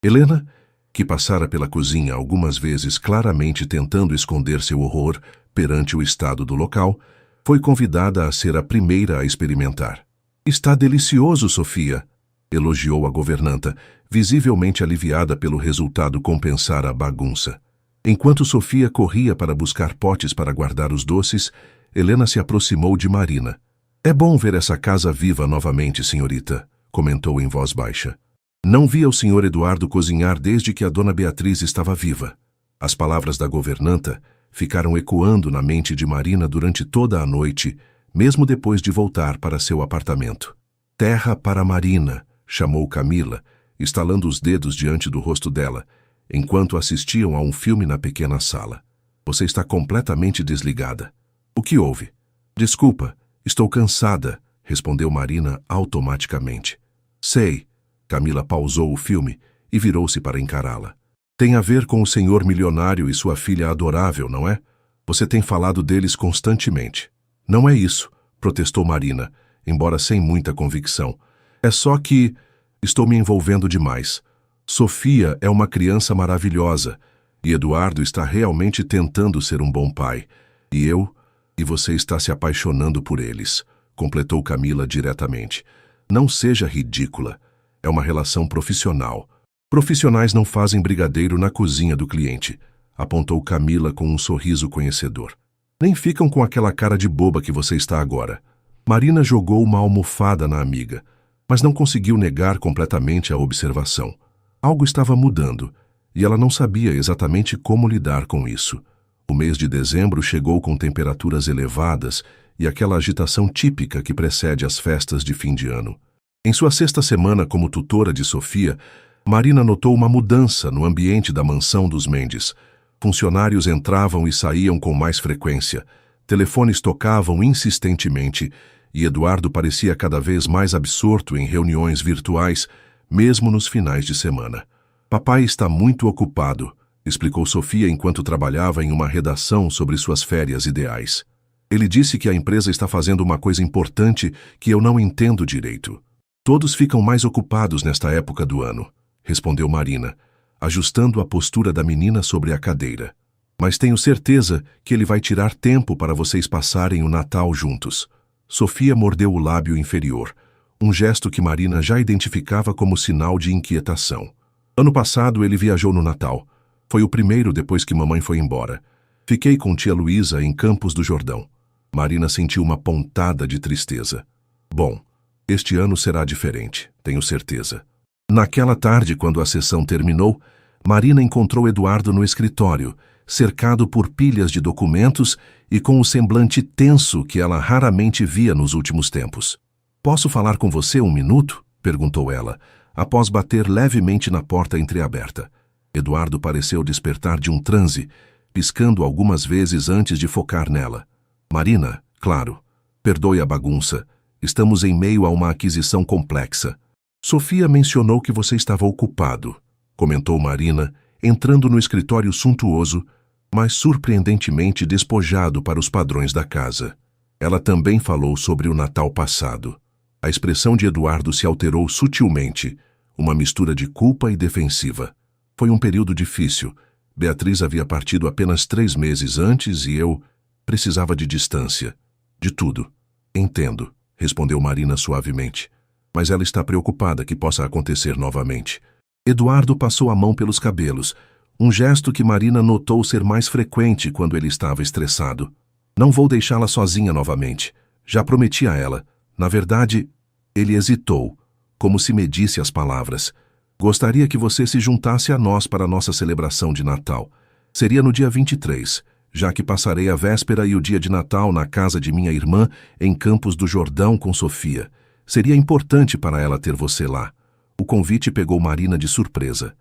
Helena, que passara pela cozinha algumas vezes claramente tentando esconder seu horror perante o estado do local, foi convidada a ser a primeira a experimentar. "Está delicioso, Sofia", elogiou a governanta, visivelmente aliviada pelo resultado compensar a bagunça. Enquanto Sofia corria para buscar potes para guardar os doces, Helena se aproximou de Marina. "É bom ver essa casa viva novamente, senhorita", comentou em voz baixa. "Não via o senhor Eduardo cozinhar desde que a dona Beatriz estava viva." As palavras da governanta ficaram ecoando na mente de Marina durante toda a noite, mesmo depois de voltar para seu apartamento. "Terra para Marina", chamou Camila, estalando os dedos diante do rosto dela, enquanto assistiam a um filme na pequena sala. "Você está completamente desligada." "O que houve?" "Desculpa, estou cansada", respondeu Marina automaticamente. "Sei." Camila pausou o filme e virou-se para encará-la. "Tem a ver com o senhor milionário e sua filha adorável, não é? Você tem falado deles constantemente." "Não é isso", protestou Marina, embora sem muita convicção. "É só que estou me envolvendo demais. Sofia é uma criança maravilhosa e Eduardo está realmente tentando ser um bom pai. E você está se apaixonando por eles", completou Camila diretamente. "Não seja ridícula. É uma relação profissional. Profissionais não fazem brigadeiro na cozinha do cliente", apontou Camila com um sorriso conhecedor. "Nem ficam com aquela cara de boba que você está agora." Marina jogou uma almofada na amiga, mas não conseguiu negar completamente a observação. Algo estava mudando, e ela não sabia exatamente como lidar com isso. O mês de dezembro chegou com temperaturas elevadas e aquela agitação típica que precede as festas de fim de ano. Em sua sexta semana como tutora de Sofia, Marina notou uma mudança no ambiente da mansão dos Mendes. Funcionários entravam e saíam com mais frequência, telefones tocavam insistentemente e Eduardo parecia cada vez mais absorto em reuniões virtuais, mesmo nos finais de semana. "Papai está muito ocupado", explicou Sofia enquanto trabalhava em uma redação sobre suas férias ideais. "Ele disse que a empresa está fazendo uma coisa importante que eu não entendo direito." "Todos ficam mais ocupados nesta época do ano", respondeu Marina, ajustando a postura da menina sobre a cadeira. "Mas tenho certeza que ele vai tirar tempo para vocês passarem o Natal juntos." Sofia mordeu o lábio inferior, um gesto que Marina já identificava como sinal de inquietação. "Ano passado ele viajou no Natal. Foi o primeiro depois que mamãe foi embora. Fiquei com tia Luísa em Campos do Jordão." Marina sentiu uma pontada de tristeza. "Bom, este ano será diferente, tenho certeza." Naquela tarde, quando a sessão terminou, Marina encontrou Eduardo no escritório, cercado por pilhas de documentos e com o semblante tenso que ela raramente via nos últimos tempos. "Posso falar com você um minuto?" perguntou ela, após bater levemente na porta entreaberta. Eduardo pareceu despertar de um transe, piscando algumas vezes antes de focar nela. "Marina, claro. Perdoe a bagunça. Estamos em meio a uma aquisição complexa." "Sofia mencionou que você estava ocupado", comentou Marina, entrando no escritório suntuoso, mas surpreendentemente despojado para os padrões da casa. Ela também falou sobre o Natal passado. A expressão de Eduardo se alterou sutilmente, uma mistura de culpa e defensiva. "Foi um período difícil. Beatriz havia partido apenas 3 meses antes e eu precisava de distância. De tudo." "Entendo", respondeu Marina suavemente. "Mas ela está preocupada que possa acontecer novamente." Eduardo passou a mão pelos cabelos, um gesto que Marina notou ser mais frequente quando ele estava estressado. "Não vou deixá-la sozinha novamente. Já prometi a ela. Na verdade..." Ele hesitou, como se medisse as palavras. "Gostaria que você se juntasse a nós para a nossa celebração de Natal. Seria no dia 23, já que passarei a véspera e o dia de Natal na casa de minha irmã em Campos do Jordão com Sofia. Seria importante para ela ter você lá. O convite pegou Marina de surpresa.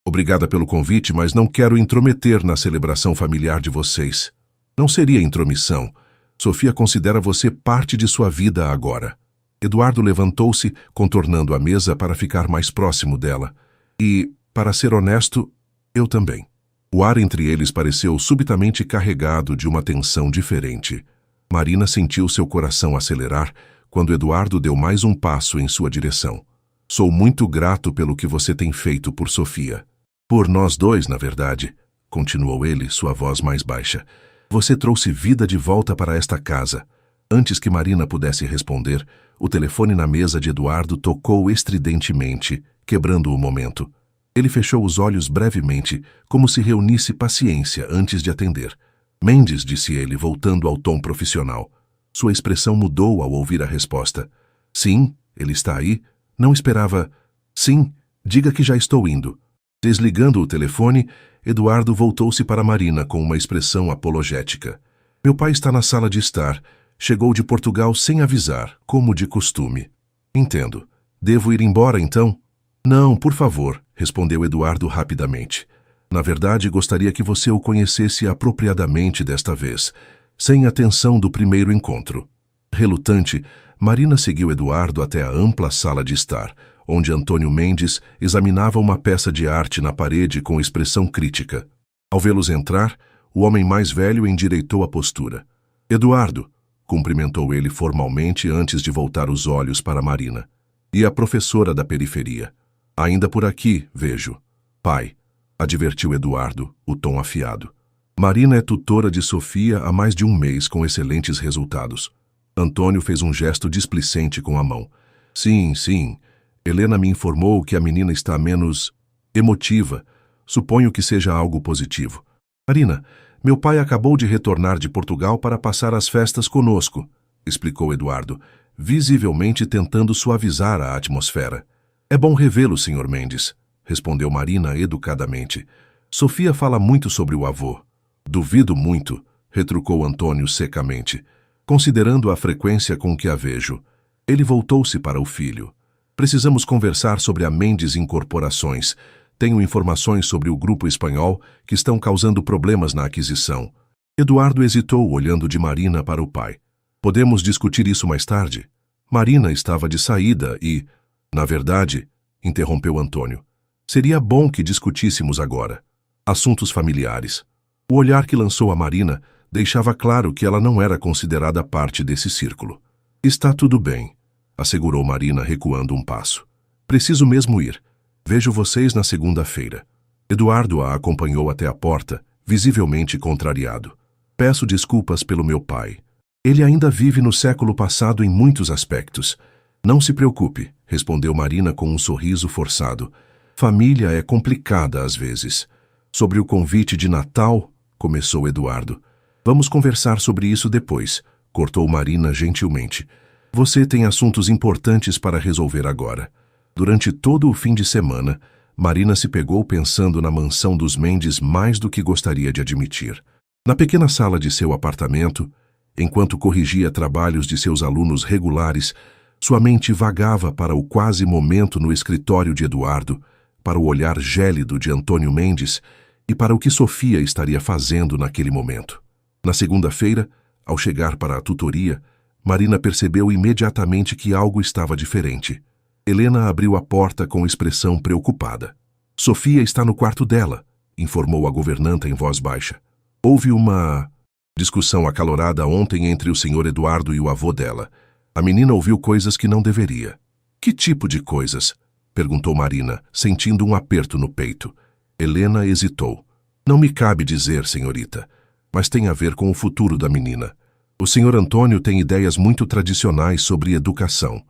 Obrigada pelo convite, mas não quero intrometer na celebração familiar de vocês. Não seria intromissão. Sofia considera você parte de sua vida agora. Eduardo levantou-se, contornando a mesa para ficar mais próximo dela. E, para ser honesto, eu também. O ar entre eles pareceu subitamente carregado de uma tensão diferente. Marina sentiu seu coração acelerar quando Eduardo deu mais um passo em sua direção. Sou muito grato pelo que você tem feito por Sofia. Por nós dois, na verdade, continuou ele, sua voz mais baixa. Você trouxe vida de volta para esta casa. Antes que Marina pudesse responder, o telefone na mesa de Eduardo tocou estridentemente, quebrando o momento. Ele fechou os olhos brevemente, como se reunisse paciência antes de atender. Mendes, disse ele, voltando ao tom profissional. Sua expressão mudou ao ouvir a resposta. Sim, ele está aí. Não esperava. Sim, diga que já estou indo. Desligando o telefone, Eduardo voltou-se para Marina com uma expressão apologética. Meu pai está na sala de estar. Chegou de Portugal sem avisar, como de costume. Entendo. Devo ir embora, então? Não, por favor, respondeu Eduardo rapidamente. Na verdade, gostaria que você o conhecesse apropriadamente desta vez, sem a tensão do primeiro encontro. Relutante, Marina seguiu Eduardo até a ampla sala de estar, onde Antônio Mendes examinava uma peça de arte na parede com expressão crítica. Ao vê-los entrar, o homem mais velho endireitou a postura. Eduardo, cumprimentou ele formalmente antes de voltar os olhos para Marina. E a professora da periferia. Ainda por aqui, vejo. Pai, advertiu Eduardo, o tom afiado. Marina é tutora de Sofia há mais de um mês com excelentes resultados. Antônio fez um gesto displicente com a mão. Sim, sim. Helena me informou que a menina está menos emotiva. Suponho que seja algo positivo. Marina, meu pai acabou de retornar de Portugal para passar as festas conosco, explicou Eduardo, visivelmente tentando suavizar a atmosfera. É bom revê-lo, Sr. Mendes, respondeu Marina educadamente. Sofia fala muito sobre o avô. Duvido muito, retrucou Antônio secamente, considerando a frequência com que a vejo. Ele voltou-se para o filho. Precisamos conversar sobre a Mendes Incorporações. Tenho informações sobre o grupo espanhol que estão causando problemas na aquisição. Eduardo hesitou, olhando de Marina para o pai. Podemos discutir isso mais tarde? Marina estava de saída e... Na verdade, interrompeu Antônio, seria bom que discutíssemos agora. Assuntos familiares. O olhar que lançou a Marina deixava claro que ela não era considerada parte desse círculo. Está tudo bem, assegurou Marina, recuando um passo. Preciso mesmo ir. Vejo vocês na segunda-feira. Eduardo a acompanhou até a porta, visivelmente contrariado. Peço desculpas pelo meu pai. Ele ainda vive no século passado em muitos aspectos. Não se preocupe, respondeu Marina com um sorriso forçado. Família é complicada às vezes. Sobre o convite de Natal, começou Eduardo. Vamos conversar sobre isso depois, cortou Marina gentilmente. Você tem assuntos importantes para resolver agora. Durante todo o fim de semana, Marina se pegou pensando na mansão dos Mendes mais do que gostaria de admitir. Na pequena sala de seu apartamento, enquanto corrigia trabalhos de seus alunos regulares, sua mente vagava para o quase momento no escritório de Eduardo, para o olhar gélido de Antônio Mendes e para o que Sofia estaria fazendo naquele momento. Na segunda-feira, ao chegar para a tutoria, Marina percebeu imediatamente que algo estava diferente. Helena abriu a porta com expressão preocupada. Sofia está no quarto dela, informou a governanta em voz baixa. Houve uma discussão acalorada ontem entre o Sr. Eduardo e o avô dela. A menina ouviu coisas que não deveria. Que tipo de coisas? Perguntou Marina, sentindo um aperto no peito. Helena hesitou. Não me cabe dizer, senhorita, mas tem a ver com o futuro da menina. O Sr. Antônio tem ideias muito tradicionais sobre educação.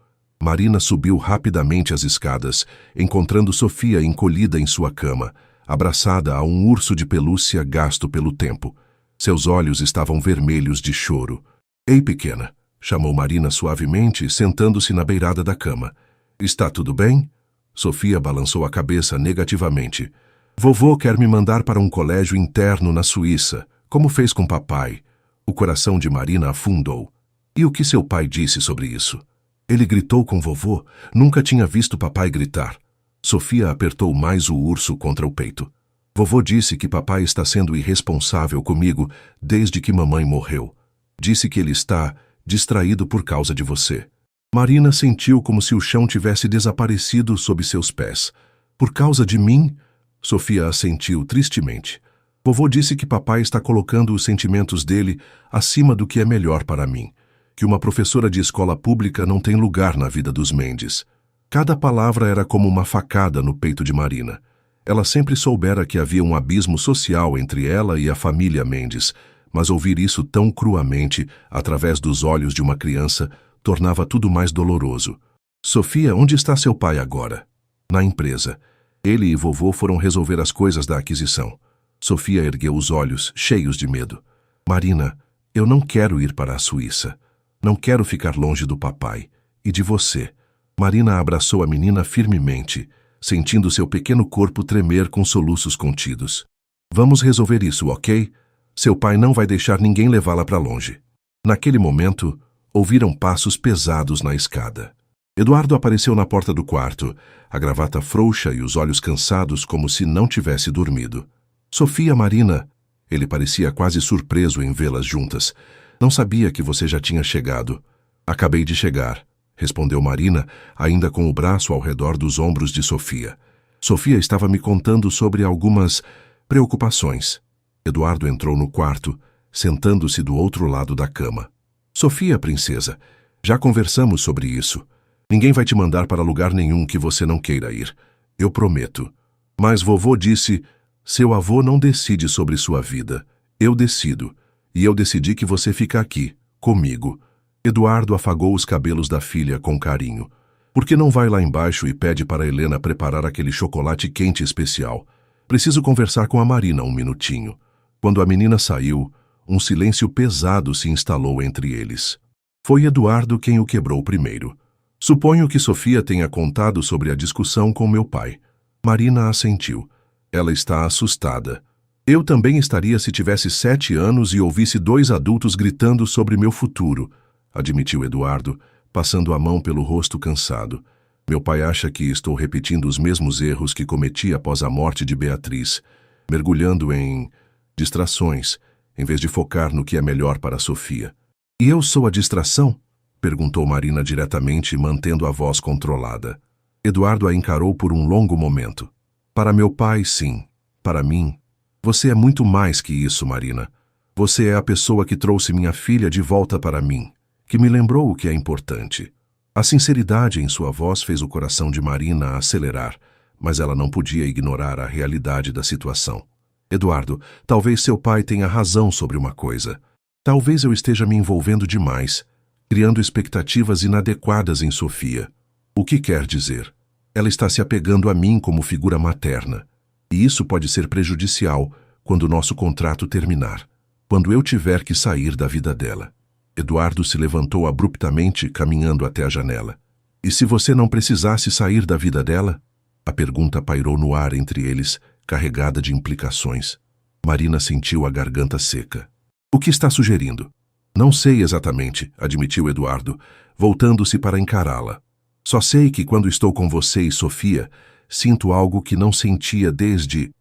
Marina subiu rapidamente as escadas, encontrando Sofia encolhida em sua cama, abraçada a um urso de pelúcia gasto pelo tempo. Seus olhos estavam vermelhos de choro. Ei, pequena, chamou Marina suavemente, sentando-se na beirada da cama. Está tudo bem? Sofia balançou a cabeça negativamente. Vovô quer me mandar para um colégio interno na Suíça, como fez com papai. O coração de Marina afundou. E o que seu pai disse sobre isso? Ele gritou com vovô? Nunca tinha visto papai gritar. Sofia apertou mais o urso contra o peito. Vovô disse que papai está sendo irresponsável comigo desde que mamãe morreu. Disse que ele está distraído por causa de você. Marina sentiu como se o chão tivesse desaparecido sob seus pés. Por causa de mim? Sofia assentiu tristemente. Vovô disse que papai está colocando os sentimentos dele acima do que é melhor para mim. Que uma professora de escola pública não tem lugar na vida dos Mendes. Cada palavra era como uma facada no peito de Marina. Ela sempre soubera que havia um abismo social entre ela e a família Mendes, mas ouvir isso tão cruamente, através dos olhos de uma criança, tornava tudo mais doloroso. Sofia, onde está seu pai agora? Na empresa. Ele e vovô foram resolver as coisas da aquisição. Sofia ergueu os olhos, cheios de medo. Marina, eu não quero ir para a Suíça. Não quero ficar longe do papai. E de você. Marina abraçou a menina firmemente, sentindo seu pequeno corpo tremer com soluços contidos. Vamos resolver isso, ok? Seu pai não vai deixar ninguém levá-la para longe. Naquele momento, ouviram passos pesados na escada. Eduardo apareceu na porta do quarto, a gravata frouxa e os olhos cansados como se não tivesse dormido. Sofia, Marina. Ele parecia quase surpreso em vê-las juntas. Não sabia que você já tinha chegado. Acabei de chegar, respondeu Marina, ainda com o braço ao redor dos ombros de Sofia. Sofia estava me contando sobre algumas preocupações. Eduardo entrou no quarto, sentando-se do outro lado da cama. Sofia, princesa, já conversamos sobre isso. Ninguém vai te mandar para lugar nenhum que você não queira ir. Eu prometo. Mas vovô disse, seu avô não decide sobre sua vida. Eu decido. E eu decidi que você fica aqui, comigo. Eduardo afagou os cabelos da filha com carinho. Por que não vai lá embaixo e pede para Helena preparar aquele chocolate quente especial? Preciso conversar com a Marina um minutinho. Quando a menina saiu, um silêncio pesado se instalou entre eles. Foi Eduardo quem o quebrou primeiro. Suponho que Sofia tenha contado sobre a discussão com meu pai. Marina assentiu. Ela está assustada. Eu também estaria se tivesse 7 anos e ouvisse 2 adultos gritando sobre meu futuro, admitiu Eduardo, passando a mão pelo rosto cansado. Meu pai acha que estou repetindo os mesmos erros que cometi após a morte de Beatriz, mergulhando em distrações, em vez de focar no que é melhor para Sofia. E eu sou a distração? Perguntou Marina diretamente, mantendo a voz controlada. Eduardo a encarou por um longo momento. Para meu pai, sim. Para mim, você é muito mais que isso, Marina. Você é a pessoa que trouxe minha filha de volta para mim, que me lembrou o que é importante. A sinceridade em sua voz fez o coração de Marina acelerar, mas ela não podia ignorar a realidade da situação. Eduardo, talvez seu pai tenha razão sobre uma coisa. Talvez eu esteja me envolvendo demais, criando expectativas inadequadas em Sofia. O que quer dizer? Ela está se apegando a mim como figura materna. E isso pode ser prejudicial quando nosso contrato terminar, quando eu tiver que sair da vida dela. Eduardo se levantou abruptamente, caminhando até a janela. E se você não precisasse sair da vida dela? A pergunta pairou no ar entre eles, carregada de implicações. Marina sentiu a garganta seca. O que está sugerindo? Não sei exatamente, admitiu Eduardo, voltando-se para encará-la. Só sei que quando estou com você e Sofia, sinto algo que não sentia desde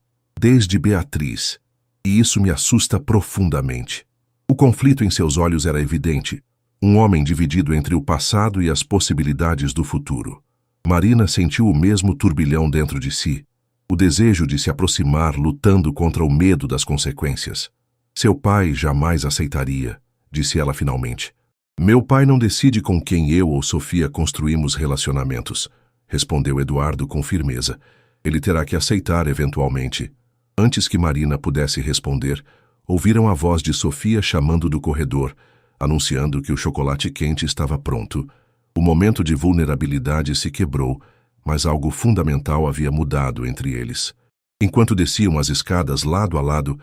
Beatriz. E isso me assusta profundamente. O conflito em seus olhos era evidente. Um homem dividido entre o passado e as possibilidades do futuro. Marina sentiu o mesmo turbilhão dentro de si. O desejo de se aproximar lutando contra o medo das consequências. Seu pai jamais aceitaria, disse ela finalmente. Meu pai não decide com quem eu ou Sofia construímos relacionamentos, respondeu Eduardo com firmeza. Ele terá que aceitar eventualmente. Antes que Marina pudesse responder, ouviram a voz de Sofia chamando do corredor, anunciando que o chocolate quente estava pronto. O momento de vulnerabilidade se quebrou, mas algo fundamental havia mudado entre eles. Enquanto desciam as escadas lado a lado,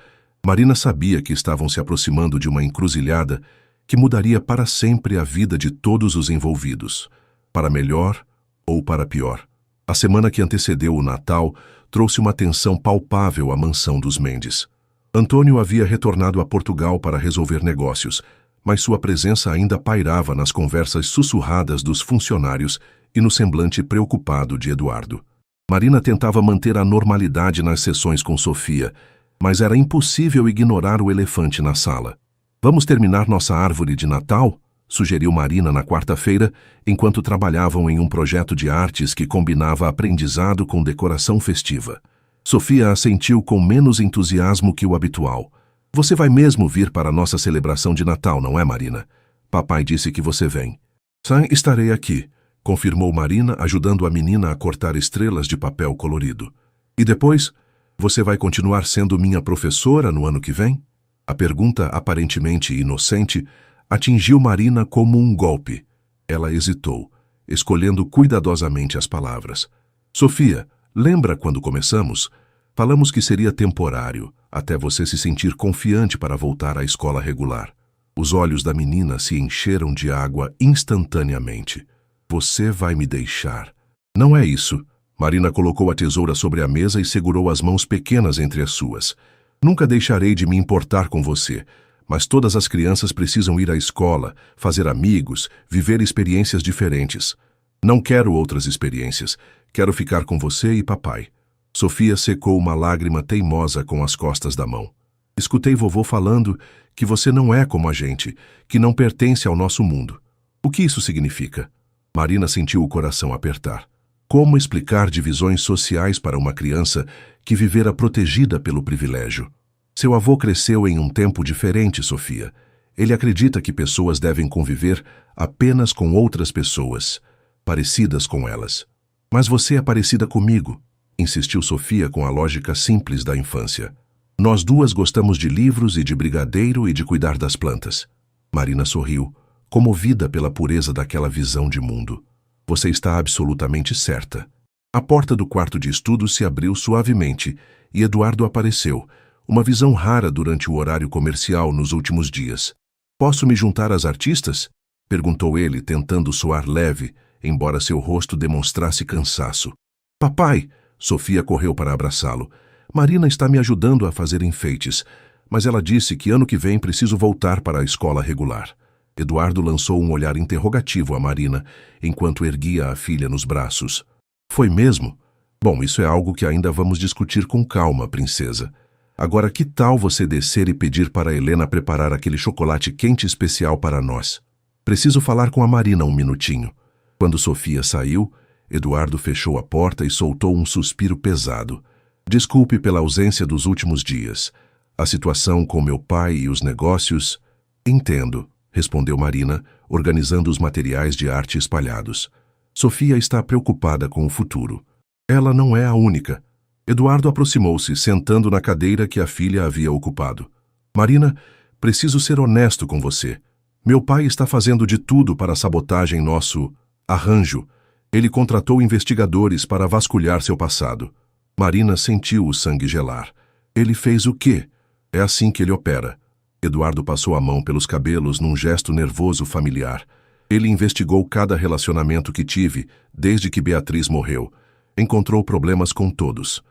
Marina sabia que estavam se aproximando de uma encruzilhada que mudaria para sempre a vida de todos os envolvidos, para melhor ou para pior. A semana que antecedeu o Natal trouxe uma tensão palpável à mansão dos Mendes. Antônio havia retornado a Portugal para resolver negócios, mas sua presença ainda pairava nas conversas sussurradas dos funcionários e no semblante preocupado de Eduardo. Marina tentava manter a normalidade nas sessões com Sofia, mas era impossível ignorar o elefante na sala. "Vamos terminar nossa árvore de Natal?", sugeriu Marina na quarta-feira, enquanto trabalhavam em um projeto de artes que combinava aprendizado com decoração festiva. Sofia assentiu com menos entusiasmo que o habitual. "Você vai mesmo vir para a nossa celebração de Natal, não é, Marina? Papai disse que você vem." "Sim, estarei aqui", confirmou Marina, ajudando a menina a cortar estrelas de papel colorido. "E depois, você vai continuar sendo minha professora no ano que vem?" A pergunta, aparentemente inocente, atingiu Marina como um golpe. Ela hesitou, escolhendo cuidadosamente as palavras. "Sofia, lembra quando começamos? Falamos que seria temporário, até você se sentir confiante para voltar à escola regular." Os olhos da menina se encheram de água instantaneamente. "Você vai me deixar." "Não é isso." Marina colocou a tesoura sobre a mesa e segurou as mãos pequenas entre as suas. "Nunca deixarei de me importar com você, mas todas as crianças precisam ir à escola, fazer amigos, viver experiências diferentes. Não quero outras experiências. Quero ficar com você e papai." Sofia secou uma lágrima teimosa com as costas da mão. "Escutei vovô falando que você não é como a gente, que não pertence ao nosso mundo. O que isso significa?" Marina sentiu o coração apertar. Como explicar divisões sociais para uma criança que vivera protegida pelo privilégio? "Seu avô cresceu em um tempo diferente, Sofia. Ele acredita que pessoas devem conviver apenas com outras pessoas, parecidas com elas." "Mas você é parecida comigo", insistiu Sofia com a lógica simples da infância. "Nós duas gostamos de livros e de brigadeiro e de cuidar das plantas." Marina sorriu, comovida pela pureza daquela visão de mundo. "Você está absolutamente certa." A porta do quarto de estudo se abriu suavemente e Eduardo apareceu, uma visão rara durante o horário comercial nos últimos dias. "Posso me juntar às artistas?", perguntou ele, tentando soar leve, embora seu rosto demonstrasse cansaço. "Papai!", Sofia correu para abraçá-lo. "Marina está me ajudando a fazer enfeites, mas ela disse que ano que vem preciso voltar para a escola regular." Eduardo lançou um olhar interrogativo a Marina, enquanto erguia a filha nos braços. "Foi mesmo? Bom, isso é algo que ainda vamos discutir com calma, princesa. Agora, que tal você descer e pedir para Helena preparar aquele chocolate quente especial para nós? Preciso falar com a Marina um minutinho." Quando Sofia saiu, Eduardo fechou a porta e soltou um suspiro pesado. "Desculpe pela ausência dos últimos dias. A situação com meu pai e os negócios..." "Entendo", respondeu Marina, organizando os materiais de arte espalhados. "Sofia está preocupada com o futuro. Ela não é a única." Eduardo aproximou-se, sentando na cadeira que a filha havia ocupado. "Marina, preciso ser honesto com você. Meu pai está fazendo de tudo para sabotagem nosso arranjo. Ele contratou investigadores para vasculhar seu passado." Marina sentiu o sangue gelar. "Ele fez o quê?" "É assim que ele opera." Eduardo passou a mão pelos cabelos num gesto nervoso familiar. "Ele investigou cada relacionamento que tive desde que Beatriz morreu. Encontrou problemas com todos."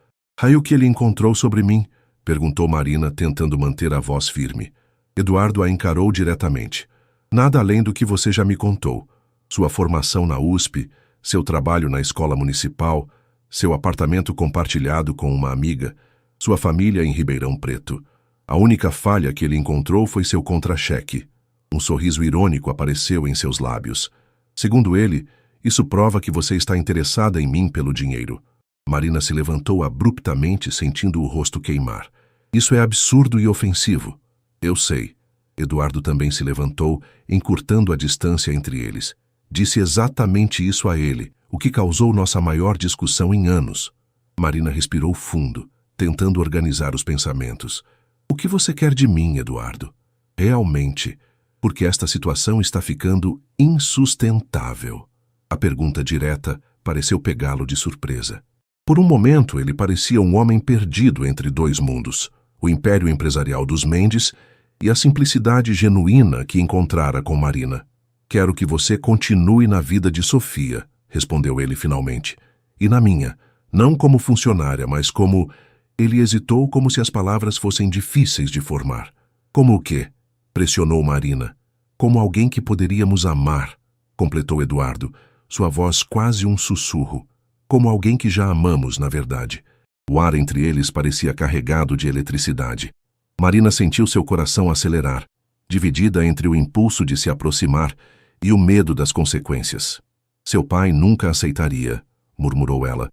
"Aí o que ele encontrou sobre mim?", perguntou Marina, tentando manter a voz firme. Eduardo a encarou diretamente. "Nada além do que você já me contou. Sua formação na USP, seu trabalho na escola municipal, seu apartamento compartilhado com uma amiga, sua família em Ribeirão Preto. A única falha que ele encontrou foi seu contra-cheque." Um sorriso irônico apareceu em seus lábios. "Segundo ele, isso prova que você está interessada em mim pelo dinheiro." Marina se levantou abruptamente, sentindo o rosto queimar. "Isso é absurdo e ofensivo." "Eu sei." Eduardo também se levantou, encurtando a distância entre eles. "Disse exatamente isso a ele, o que causou nossa maior discussão em anos." Marina respirou fundo, tentando organizar os pensamentos. "O que você quer de mim, Eduardo?" "Realmente, porque esta situação está ficando insustentável." A pergunta direta pareceu pegá-lo de surpresa. Por um momento, ele parecia um homem perdido entre dois mundos, o império empresarial dos Mendes e a simplicidade genuína que encontrara com Marina. "Quero que você continue na vida de Sofia", respondeu ele finalmente. e na minha, não como funcionária, mas como... Ele hesitou como se as palavras fossem difíceis de formar. Como o quê? Pressionou Marina. Como alguém que poderíamos amar, completou Eduardo, sua voz quase um sussurro. Como alguém que já amamos, na verdade. O ar entre eles parecia carregado de eletricidade. Marina sentiu seu coração acelerar, dividida entre o impulso de se aproximar e o medo das consequências. Seu pai nunca aceitaria, murmurou ela.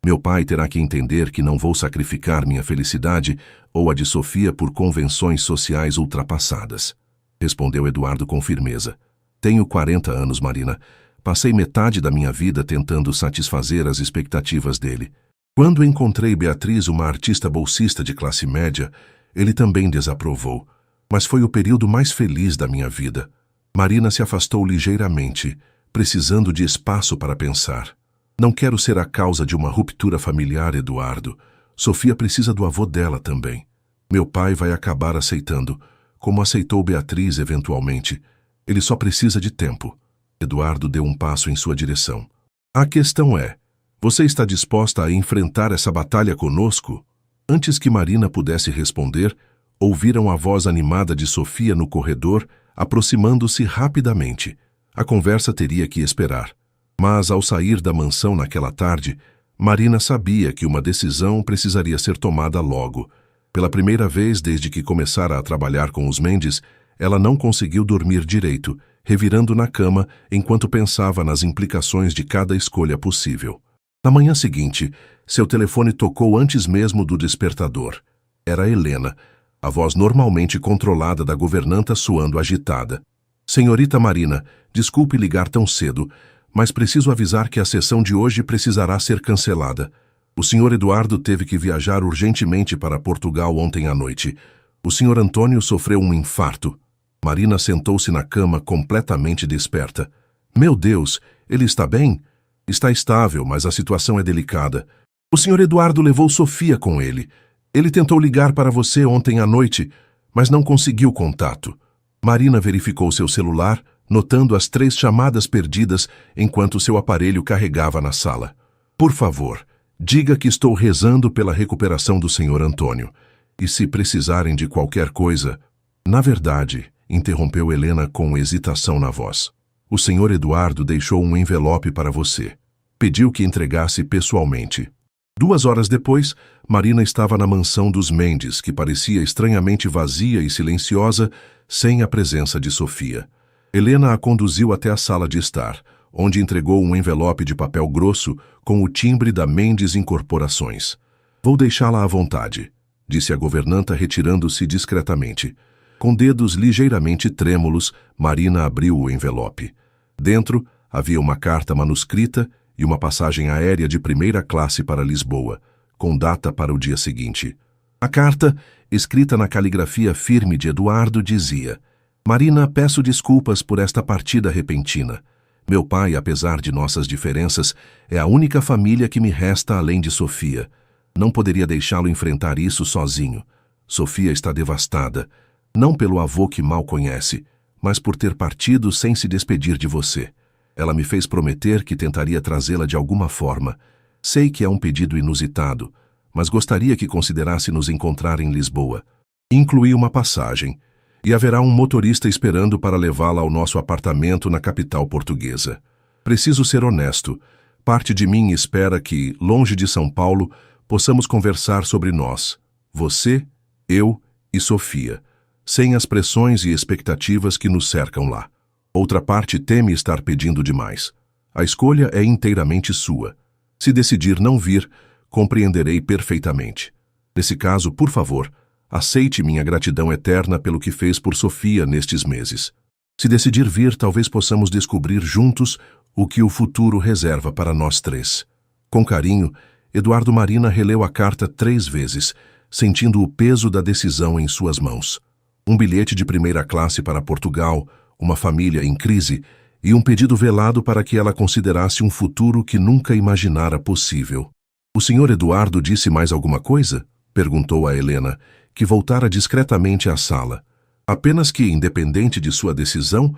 Meu pai terá que entender que não vou sacrificar minha felicidade ou a de Sofia por convenções sociais ultrapassadas. Respondeu Eduardo com firmeza. Tenho 40 anos, Marina. Passei metade da minha vida tentando satisfazer as expectativas dele. Quando encontrei Beatriz, uma artista bolsista de classe média, ele também desaprovou. Mas foi o período mais feliz da minha vida. Marina se afastou ligeiramente, precisando de espaço para pensar. Não quero ser a causa de uma ruptura familiar, Eduardo. Sofia precisa do avô dela também. Meu pai vai acabar aceitando, como aceitou Beatriz eventualmente. Ele só precisa de tempo. Eduardo deu um passo em sua direção. A questão é, você está disposta a enfrentar essa batalha conosco? Antes que Marina pudesse responder, ouviram a voz animada de Sofia no corredor, aproximando-se rapidamente. A conversa teria que esperar. Mas, ao sair da mansão naquela tarde, Marina sabia que uma decisão precisaria ser tomada logo. Pela primeira vez desde que começara a trabalhar com os Mendes, ela não conseguiu dormir direito, revirando na cama enquanto pensava nas implicações de cada escolha possível. Na manhã seguinte, seu telefone tocou antes mesmo do despertador. Era Helena, a voz normalmente controlada da governanta soando agitada. Senhorita Marina, desculpe ligar tão cedo, mas preciso avisar que a sessão de hoje precisará ser cancelada. O Sr. Eduardo teve que viajar urgentemente para Portugal ontem à noite. O Sr. Antônio sofreu um infarto. Marina sentou-se na cama completamente desperta. Meu Deus, ele está bem? Está estável, mas a situação é delicada. O Sr. Eduardo levou Sofia com ele. Ele tentou ligar para você ontem à noite, mas não conseguiu contato. Marina verificou seu celular, notando as 3 chamadas perdidas enquanto seu aparelho carregava na sala. Por favor, diga que estou rezando pela recuperação do Sr. Antônio. E se precisarem de qualquer coisa... Na verdade, interrompeu Helena com hesitação na voz. O Sr. Eduardo deixou um envelope para você. Pediu que entregasse pessoalmente. 2 horas depois, Marina estava na mansão dos Mendes, que parecia estranhamente vazia e silenciosa, sem a presença de Sofia. Helena a conduziu até a sala de estar, onde entregou um envelope de papel grosso com o timbre da Mendes Incorporações. Vou deixá-la à vontade, disse a governanta retirando-se discretamente. Com dedos ligeiramente trêmulos, Marina abriu o envelope. Dentro havia uma carta manuscrita e uma passagem aérea de primeira classe para Lisboa, com data para o dia seguinte. A carta, escrita na caligrafia firme de Eduardo, dizia: Marina, peço desculpas por esta partida repentina. Meu pai, apesar de nossas diferenças, é a única família que me resta além de Sofia. Não poderia deixá-lo enfrentar isso sozinho. Sofia está devastada, não pelo avô que mal conhece, mas por ter partido sem se despedir de você. Ela me fez prometer que tentaria trazê-la de alguma forma. Sei que é um pedido inusitado, mas gostaria que considerasse nos encontrar em Lisboa. Incluí uma passagem. E haverá um motorista esperando para levá-la ao nosso apartamento na capital portuguesa. Preciso ser honesto. Parte de mim espera que, longe de São Paulo, possamos conversar sobre nós, você, eu e Sofia, sem as pressões e expectativas que nos cercam lá. Outra parte teme estar pedindo demais. A escolha é inteiramente sua. Se decidir não vir, compreenderei perfeitamente. Nesse caso, por favor, aceite minha gratidão eterna pelo que fez por Sofia nestes meses. Se decidir vir, talvez possamos descobrir juntos o que o futuro reserva para nós 3. Com carinho, Eduardo Marina releu a carta 3 vezes, sentindo o peso da decisão em suas mãos. Um bilhete de primeira classe para Portugal, uma família em crise e um pedido velado para que ela considerasse um futuro que nunca imaginara possível. O Sr. Eduardo disse mais alguma coisa? Perguntou a Helena, que voltara discretamente à sala. Apenas que, independente de sua decisão,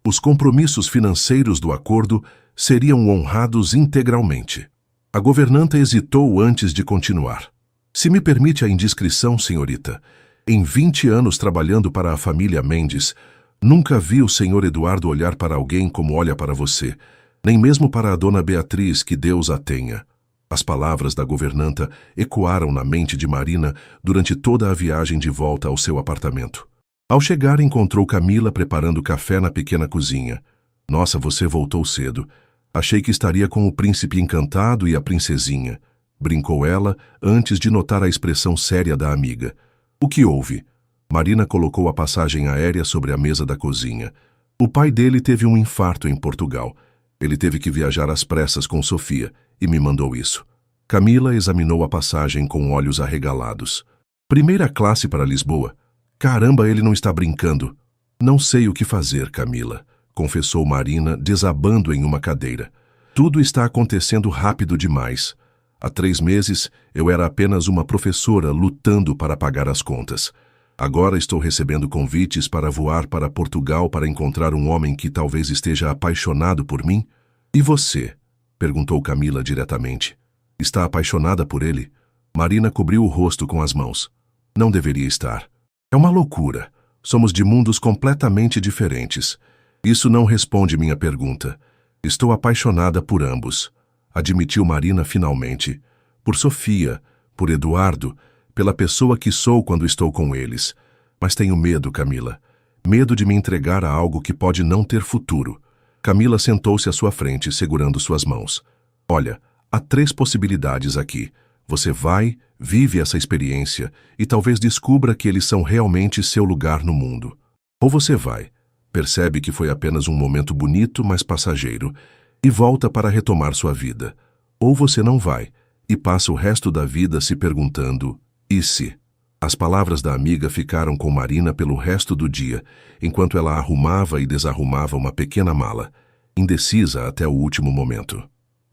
os compromissos financeiros do acordo seriam honrados integralmente. A governanta hesitou antes de continuar. Se me permite a indiscrição, senhorita, em 20 anos trabalhando para a família Mendes, nunca vi o senhor Eduardo olhar para alguém como olha para você, nem mesmo para a dona Beatriz, que Deus a tenha. As palavras da governanta ecoaram na mente de Marina durante toda a viagem de volta ao seu apartamento. Ao chegar, encontrou Camila preparando café na pequena cozinha. Nossa, você voltou cedo. Achei que estaria com o príncipe encantado e a princesinha, brincou ela antes de notar a expressão séria da amiga. O que houve? Marina colocou a passagem aérea sobre a mesa da cozinha. O pai dele teve um infarto em Portugal. Ele teve que viajar às pressas com Sofia e me mandou isso. Camila examinou a passagem com olhos arregalados. Primeira classe para Lisboa. Caramba, ele não está brincando. Não sei o que fazer, Camila, confessou Marina, desabando em uma cadeira. Tudo está acontecendo rápido demais. Há 3 meses, eu era apenas uma professora lutando para pagar as contas. Agora estou recebendo convites para voar para Portugal para encontrar um homem que talvez esteja apaixonado por mim. E você? Perguntou Camila diretamente. Está apaixonada por ele? Marina cobriu o rosto com as mãos. Não deveria estar. É uma loucura. Somos de mundos completamente diferentes. Isso não responde minha pergunta. Estou apaixonada por ambos. Admitiu Marina finalmente. Por Sofia, por Eduardo, pela pessoa que sou quando estou com eles. Mas tenho medo, Camila. Medo de me entregar a algo que pode não ter futuro. Camila sentou-se à sua frente, segurando suas mãos. Olha, há 3 possibilidades aqui. Você vai, vive essa experiência e talvez descubra que eles são realmente seu lugar no mundo. Ou você vai, percebe que foi apenas um momento bonito, mas passageiro, e volta para retomar sua vida. Ou você não vai, e passa o resto da vida se perguntando, e se? As palavras da amiga ficaram com Marina pelo resto do dia, enquanto ela arrumava e desarrumava uma pequena mala, indecisa até o último momento.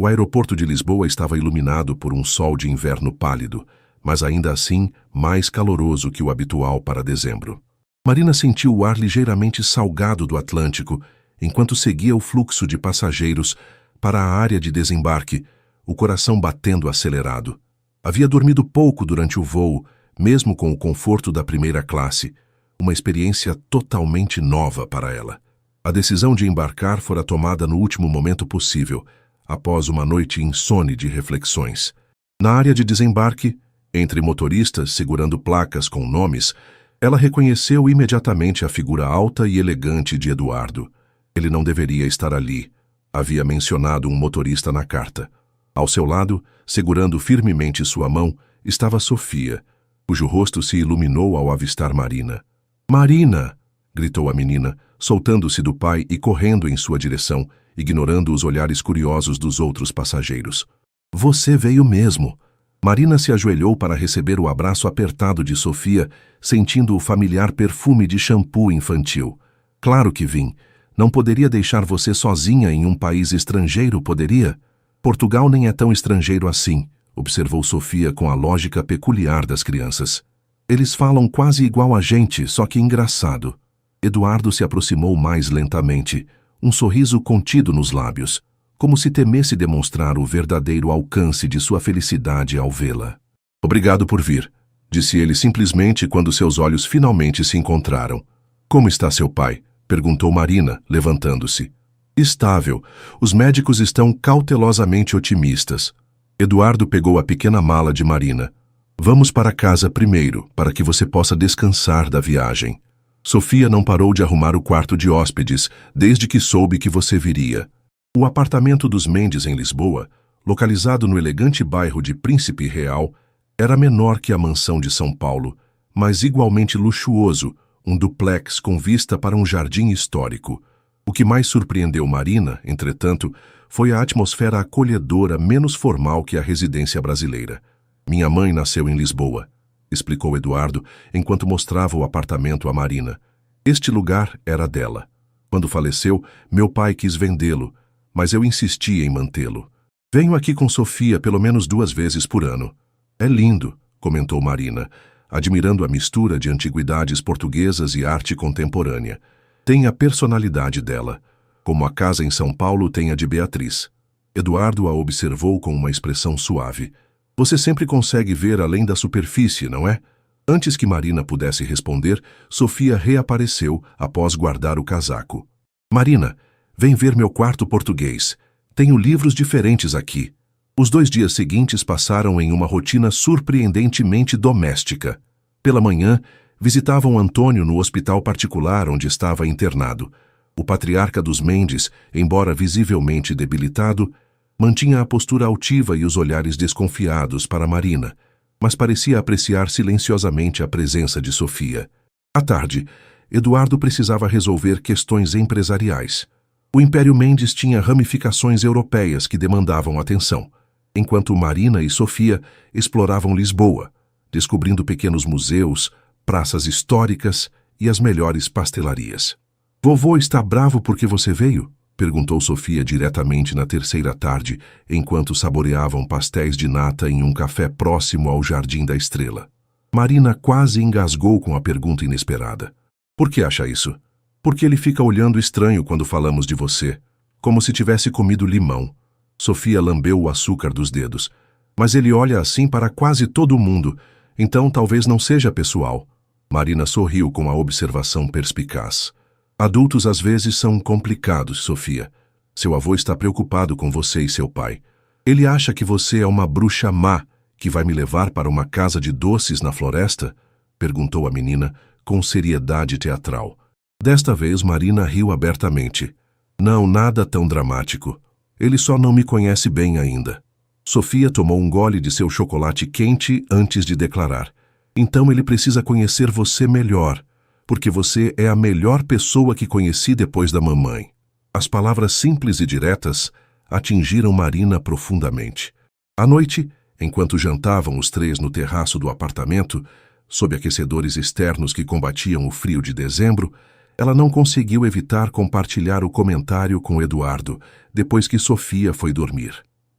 O aeroporto de Lisboa estava iluminado por um sol de inverno pálido, mas ainda assim mais caloroso que o habitual para dezembro. Marina sentiu o ar ligeiramente salgado do Atlântico enquanto seguia o fluxo de passageiros para a área de desembarque, o coração batendo acelerado. Havia dormido pouco durante o voo, mesmo com o conforto da primeira classe, uma experiência totalmente nova para ela. A decisão de embarcar fora tomada no último momento possível, após uma noite insone de reflexões. Na área de desembarque, entre motoristas segurando placas com nomes, ela reconheceu imediatamente a figura alta e elegante de Eduardo. Ele não deveria estar ali. Havia mencionado um motorista na carta. Ao seu lado, segurando firmemente sua mão, estava Sofia, cujo rosto se iluminou ao avistar Marina. «Marina!» gritou a menina, soltando-se do pai e correndo em sua direção, ignorando os olhares curiosos dos outros passageiros. «Você veio mesmo!» Marina se ajoelhou para receber o abraço apertado de Sofia, sentindo o familiar perfume de shampoo infantil. «Claro que vim. Não poderia deixar você sozinha em um país estrangeiro, poderia?» «Portugal nem é tão estrangeiro assim», observou Sofia com a lógica peculiar das crianças. «Eles falam quase igual a gente, só que engraçado». Eduardo se aproximou mais lentamente, um sorriso contido nos lábios, como se temesse demonstrar o verdadeiro alcance de sua felicidade ao vê-la. «Obrigado por vir», disse ele simplesmente quando seus olhos finalmente se encontraram. «Como está seu pai?» perguntou Marina, levantando-se. «Estável. Os médicos estão cautelosamente otimistas». Eduardo pegou a pequena mala de Marina. «Vamos para casa primeiro, para que você possa descansar da viagem. Sofia não parou de arrumar o quarto de hóspedes desde que soube que você viria». O apartamento dos Mendes em Lisboa, localizado no elegante bairro de Príncipe Real, era menor que a mansão de São Paulo, mas igualmente luxuoso, um duplex com vista para um jardim histórico. O que mais surpreendeu Marina, entretanto, foi a atmosfera acolhedora menos formal que a residência brasileira. «Minha mãe nasceu em Lisboa», explicou Eduardo, enquanto mostrava o apartamento a Marina. «Este lugar era dela. Quando faleceu, meu pai quis vendê-lo, mas eu insisti em mantê-lo. Venho aqui com Sofia pelo menos 2 vezes por ano. É lindo», comentou Marina, admirando a mistura de antiguidades portuguesas e arte contemporânea. «Tem a personalidade dela, como a casa em São Paulo tem a de Beatriz». Eduardo a observou com uma expressão suave. Você sempre consegue ver além da superfície, não é? Antes que Marina pudesse responder, Sofia reapareceu após guardar o casaco. Marina, vem ver meu quarto português. Tenho livros diferentes aqui. Os 2 dias seguintes passaram em uma rotina surpreendentemente doméstica. Pela manhã, visitavam Antônio no hospital particular onde estava internado. O patriarca dos Mendes, embora visivelmente debilitado, mantinha a postura altiva e os olhares desconfiados para Marina, mas parecia apreciar silenciosamente a presença de Sofia. À tarde, Eduardo precisava resolver questões empresariais. O Império Mendes tinha ramificações europeias que demandavam atenção, enquanto Marina e Sofia exploravam Lisboa, descobrindo pequenos museus, praças históricas e as melhores pastelarias. Vovô está bravo porque você veio? Perguntou Sofia diretamente na terceira tarde, enquanto saboreavam pastéis de nata em um café próximo ao Jardim da Estrela. Marina quase engasgou com a pergunta inesperada. Por que acha isso? Porque ele fica olhando estranho quando falamos de você, como se tivesse comido limão. Sofia lambeu o açúcar dos dedos. Mas ele olha assim para quase todo mundo, então talvez não seja pessoal. Marina sorriu com a observação perspicaz. Adultos às vezes são complicados, Sofia. Seu avô está preocupado com você e seu pai. Ele acha que você é uma bruxa má que vai me levar para uma casa de doces na floresta? Perguntou a menina com seriedade teatral. Desta vez Marina riu abertamente. Não, nada tão dramático. Ele só não me conhece bem ainda. Sofia tomou um gole de seu chocolate quente antes de declarar. Então ele precisa conhecer você melhor, porque você é a melhor pessoa que conheci depois da mamãe. As palavras simples e diretas atingiram Marina profundamente. À noite, enquanto jantavam os 3 no terraço do apartamento, sob aquecedores externos que combatiam o frio de dezembro, ela não conseguiu evitar compartilhar o comentário com Eduardo, depois que Sofia foi dormir.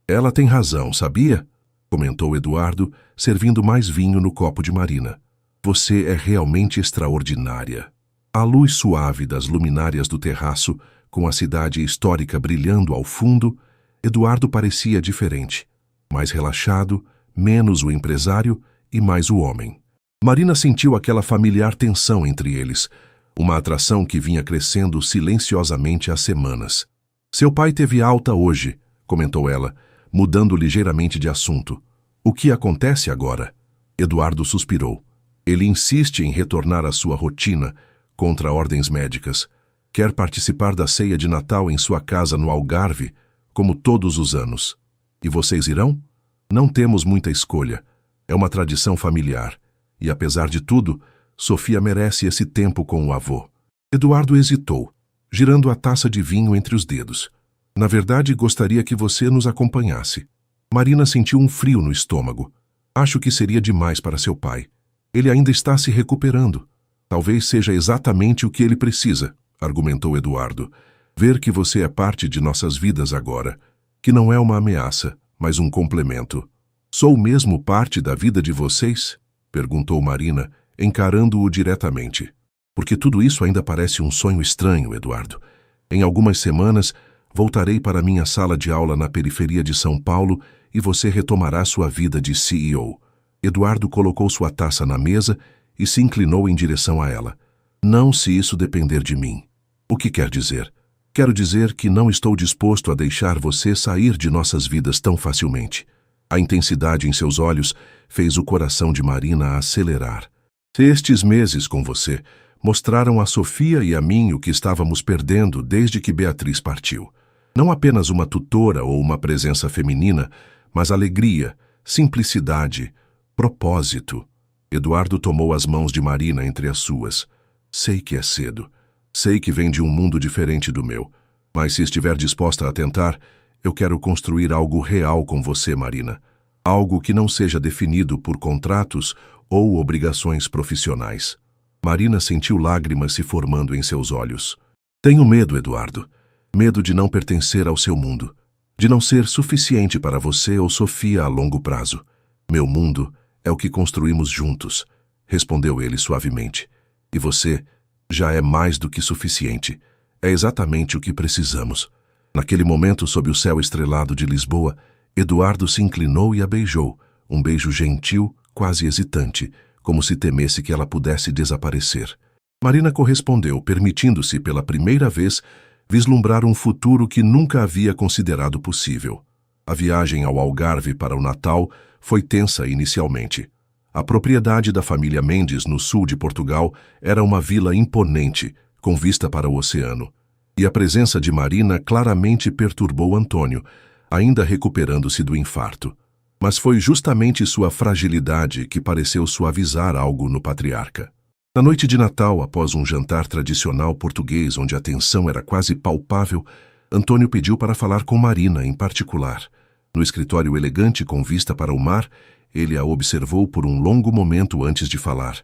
Ela tem razão, sabia? Comentou Eduardo, servindo mais vinho no copo de Marina. Você é realmente extraordinária. A luz suave das luminárias do terraço, com a cidade histórica brilhando ao fundo, Eduardo parecia diferente. Mais relaxado, menos o empresário e mais o homem. Marina sentiu aquela familiar tensão entre eles, uma atração que vinha crescendo silenciosamente há semanas. Seu pai teve alta hoje, comentou ela, mudando ligeiramente de assunto. O que acontece agora? Eduardo suspirou. Ele insiste em retornar à sua rotina, contra ordens médicas. Quer participar da ceia de Natal em sua casa no Algarve, como todos os anos. E vocês irão? Não temos muita escolha. É uma tradição familiar. E apesar de tudo, Sofia merece esse tempo com o avô. Eduardo hesitou, girando a taça de vinho entre os dedos. Na verdade, gostaria que você nos acompanhasse. Marina sentiu um frio no estômago. Acho que seria demais para seu pai. Ele ainda está se recuperando. Talvez seja exatamente o que ele precisa, argumentou Eduardo. Ver que você é parte de nossas vidas agora, que não é uma ameaça, mas um complemento. Sou mesmo parte da vida de vocês? Perguntou Marina, encarando-o diretamente. Porque tudo isso ainda parece um sonho estranho, Eduardo. Em algumas semanas, voltarei para minha sala de aula na periferia de São Paulo e você retomará sua vida de CEO. Eduardo colocou sua taça na mesa e se inclinou em direção a ela. Não se isso depender de mim. O que quer dizer? Quero dizer que não estou disposto a deixar você sair de nossas vidas tão facilmente. A intensidade em seus olhos fez o coração de Marina acelerar. Estes meses com você mostraram a Sofia e a mim o que estávamos perdendo desde que Beatriz partiu. Não apenas uma tutora ou uma presença feminina, mas alegria, simplicidade, propósito. Eduardo tomou as mãos de Marina entre as suas. Sei que é cedo. Sei que vem de um mundo diferente do meu. Mas se estiver disposta a tentar, eu quero construir algo real com você, Marina. Algo que não seja definido por contratos ou obrigações profissionais. Marina sentiu lágrimas se formando em seus olhos. Tenho medo, Eduardo. Medo de não pertencer ao seu mundo. De não ser suficiente para você ou Sofia a longo prazo. Meu mundo é o que construímos juntos, respondeu ele suavemente. E você já é mais do que suficiente. É exatamente o que precisamos. Naquele momento, sob o céu estrelado de Lisboa, Eduardo se inclinou e a beijou, um beijo gentil, quase hesitante, como se temesse que ela pudesse desaparecer. Marina correspondeu, permitindo-se, pela primeira vez, vislumbrar um futuro que nunca havia considerado possível. A viagem ao Algarve para o Natal foi tensa inicialmente. A propriedade da família Mendes, no sul de Portugal, era uma vila imponente, com vista para o oceano. E a presença de Marina claramente perturbou Antônio, ainda recuperando-se do infarto. Mas foi justamente sua fragilidade que pareceu suavizar algo no patriarca. Na noite de Natal, após um jantar tradicional português onde a tensão era quase palpável, Antônio pediu para falar com Marina em particular. No escritório elegante com vista para o mar, ele a observou por um longo momento antes de falar.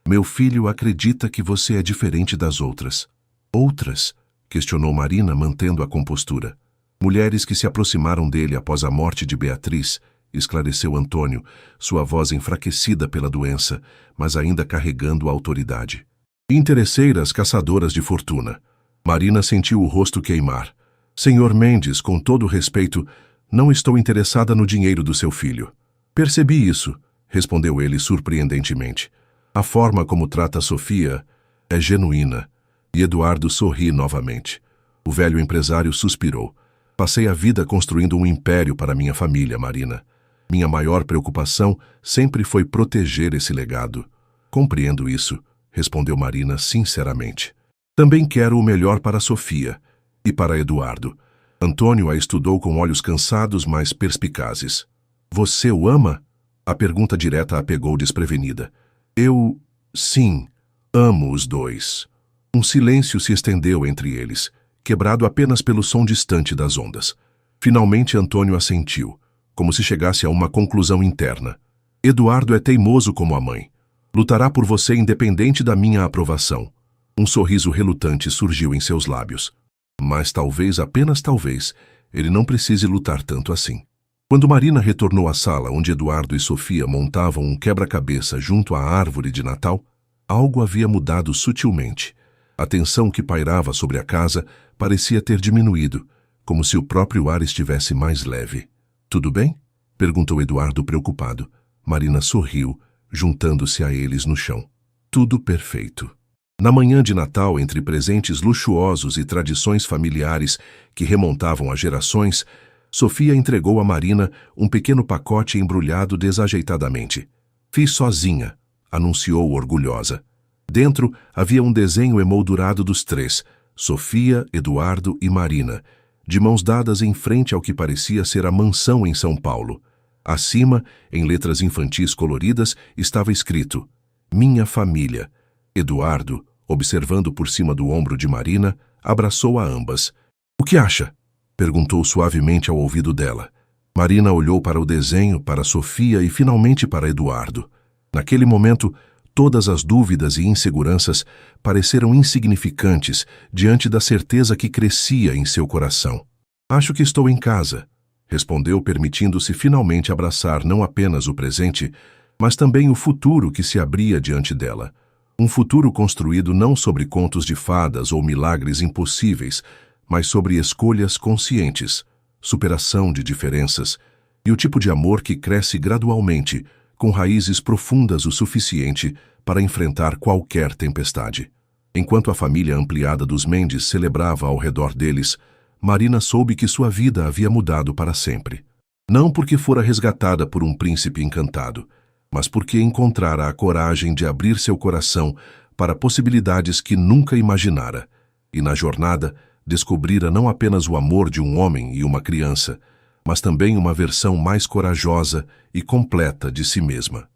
"Meu filho acredita que você é diferente das outras." "Outras?" questionou Marina, mantendo a compostura. "Mulheres que se aproximaram dele após a morte de Beatriz", esclareceu Antônio, sua voz enfraquecida pela doença, mas ainda carregando a autoridade. "Interesseiras caçadoras de fortuna." Marina sentiu o rosto queimar. "Senhor Mendes, com todo respeito, não estou interessada no dinheiro do seu filho." "Percebi isso", respondeu ele surpreendentemente. "A forma como trata Sofia é genuína." E Eduardo sorri novamente. O velho empresário suspirou. "Passei a vida construindo um império para minha família, Marina. Minha maior preocupação sempre foi proteger esse legado." "Compreendo isso", respondeu Marina sinceramente. "Também quero o melhor para Sofia e para Eduardo." Antônio a estudou com olhos cansados, mas perspicazes. "Você o ama?" A pergunta direta a pegou desprevenida. Sim, amo os dois." Um silêncio se estendeu entre eles, quebrado apenas pelo som distante das ondas. Finalmente Antônio assentiu, como se chegasse a uma conclusão interna. "Eduardo é teimoso como a mãe. Lutará por você independente da minha aprovação." Um sorriso relutante surgiu em seus lábios. "Mas talvez, apenas talvez, ele não precise lutar tanto assim." Quando Marina retornou à sala onde Eduardo e Sofia montavam um quebra-cabeça junto à árvore de Natal, algo havia mudado sutilmente. A tensão que pairava sobre a casa parecia ter diminuído, como se o próprio ar estivesse mais leve. "Tudo bem?" perguntou Eduardo preocupado. Marina sorriu, juntando-se a eles no chão. "Tudo perfeito." Na manhã de Natal, entre presentes luxuosos e tradições familiares que remontavam a gerações, Sofia entregou a Marina um pequeno pacote embrulhado desajeitadamente. "Fiz sozinha", anunciou orgulhosa. Dentro havia um desenho emoldurado dos três, Sofia, Eduardo e Marina, de mãos dadas em frente ao que parecia ser a mansão em São Paulo. Acima, em letras infantis coloridas, estava escrito: "Minha família." Eduardo, observando por cima do ombro de Marina, abraçou a ambas. "O que acha?" perguntou suavemente ao ouvido dela. Marina olhou para o desenho, para Sofia e finalmente para Eduardo. Naquele momento, todas as dúvidas e inseguranças pareceram insignificantes diante da certeza que crescia em seu coração. "Acho que estou em casa", respondeu, permitindo-se finalmente abraçar não apenas o presente, mas também o futuro que se abria diante dela. Um futuro construído não sobre contos de fadas ou milagres impossíveis, mas sobre escolhas conscientes, superação de diferenças e o tipo de amor que cresce gradualmente, com raízes profundas o suficiente para enfrentar qualquer tempestade. Enquanto a família ampliada dos Mendes celebrava ao redor deles, Marina soube que sua vida havia mudado para sempre. Não porque fora resgatada por um príncipe encantado, mas porque encontrara a coragem de abrir seu coração para possibilidades que nunca imaginara, e na jornada descobrira não apenas o amor de um homem e uma criança, mas também uma versão mais corajosa e completa de si mesma.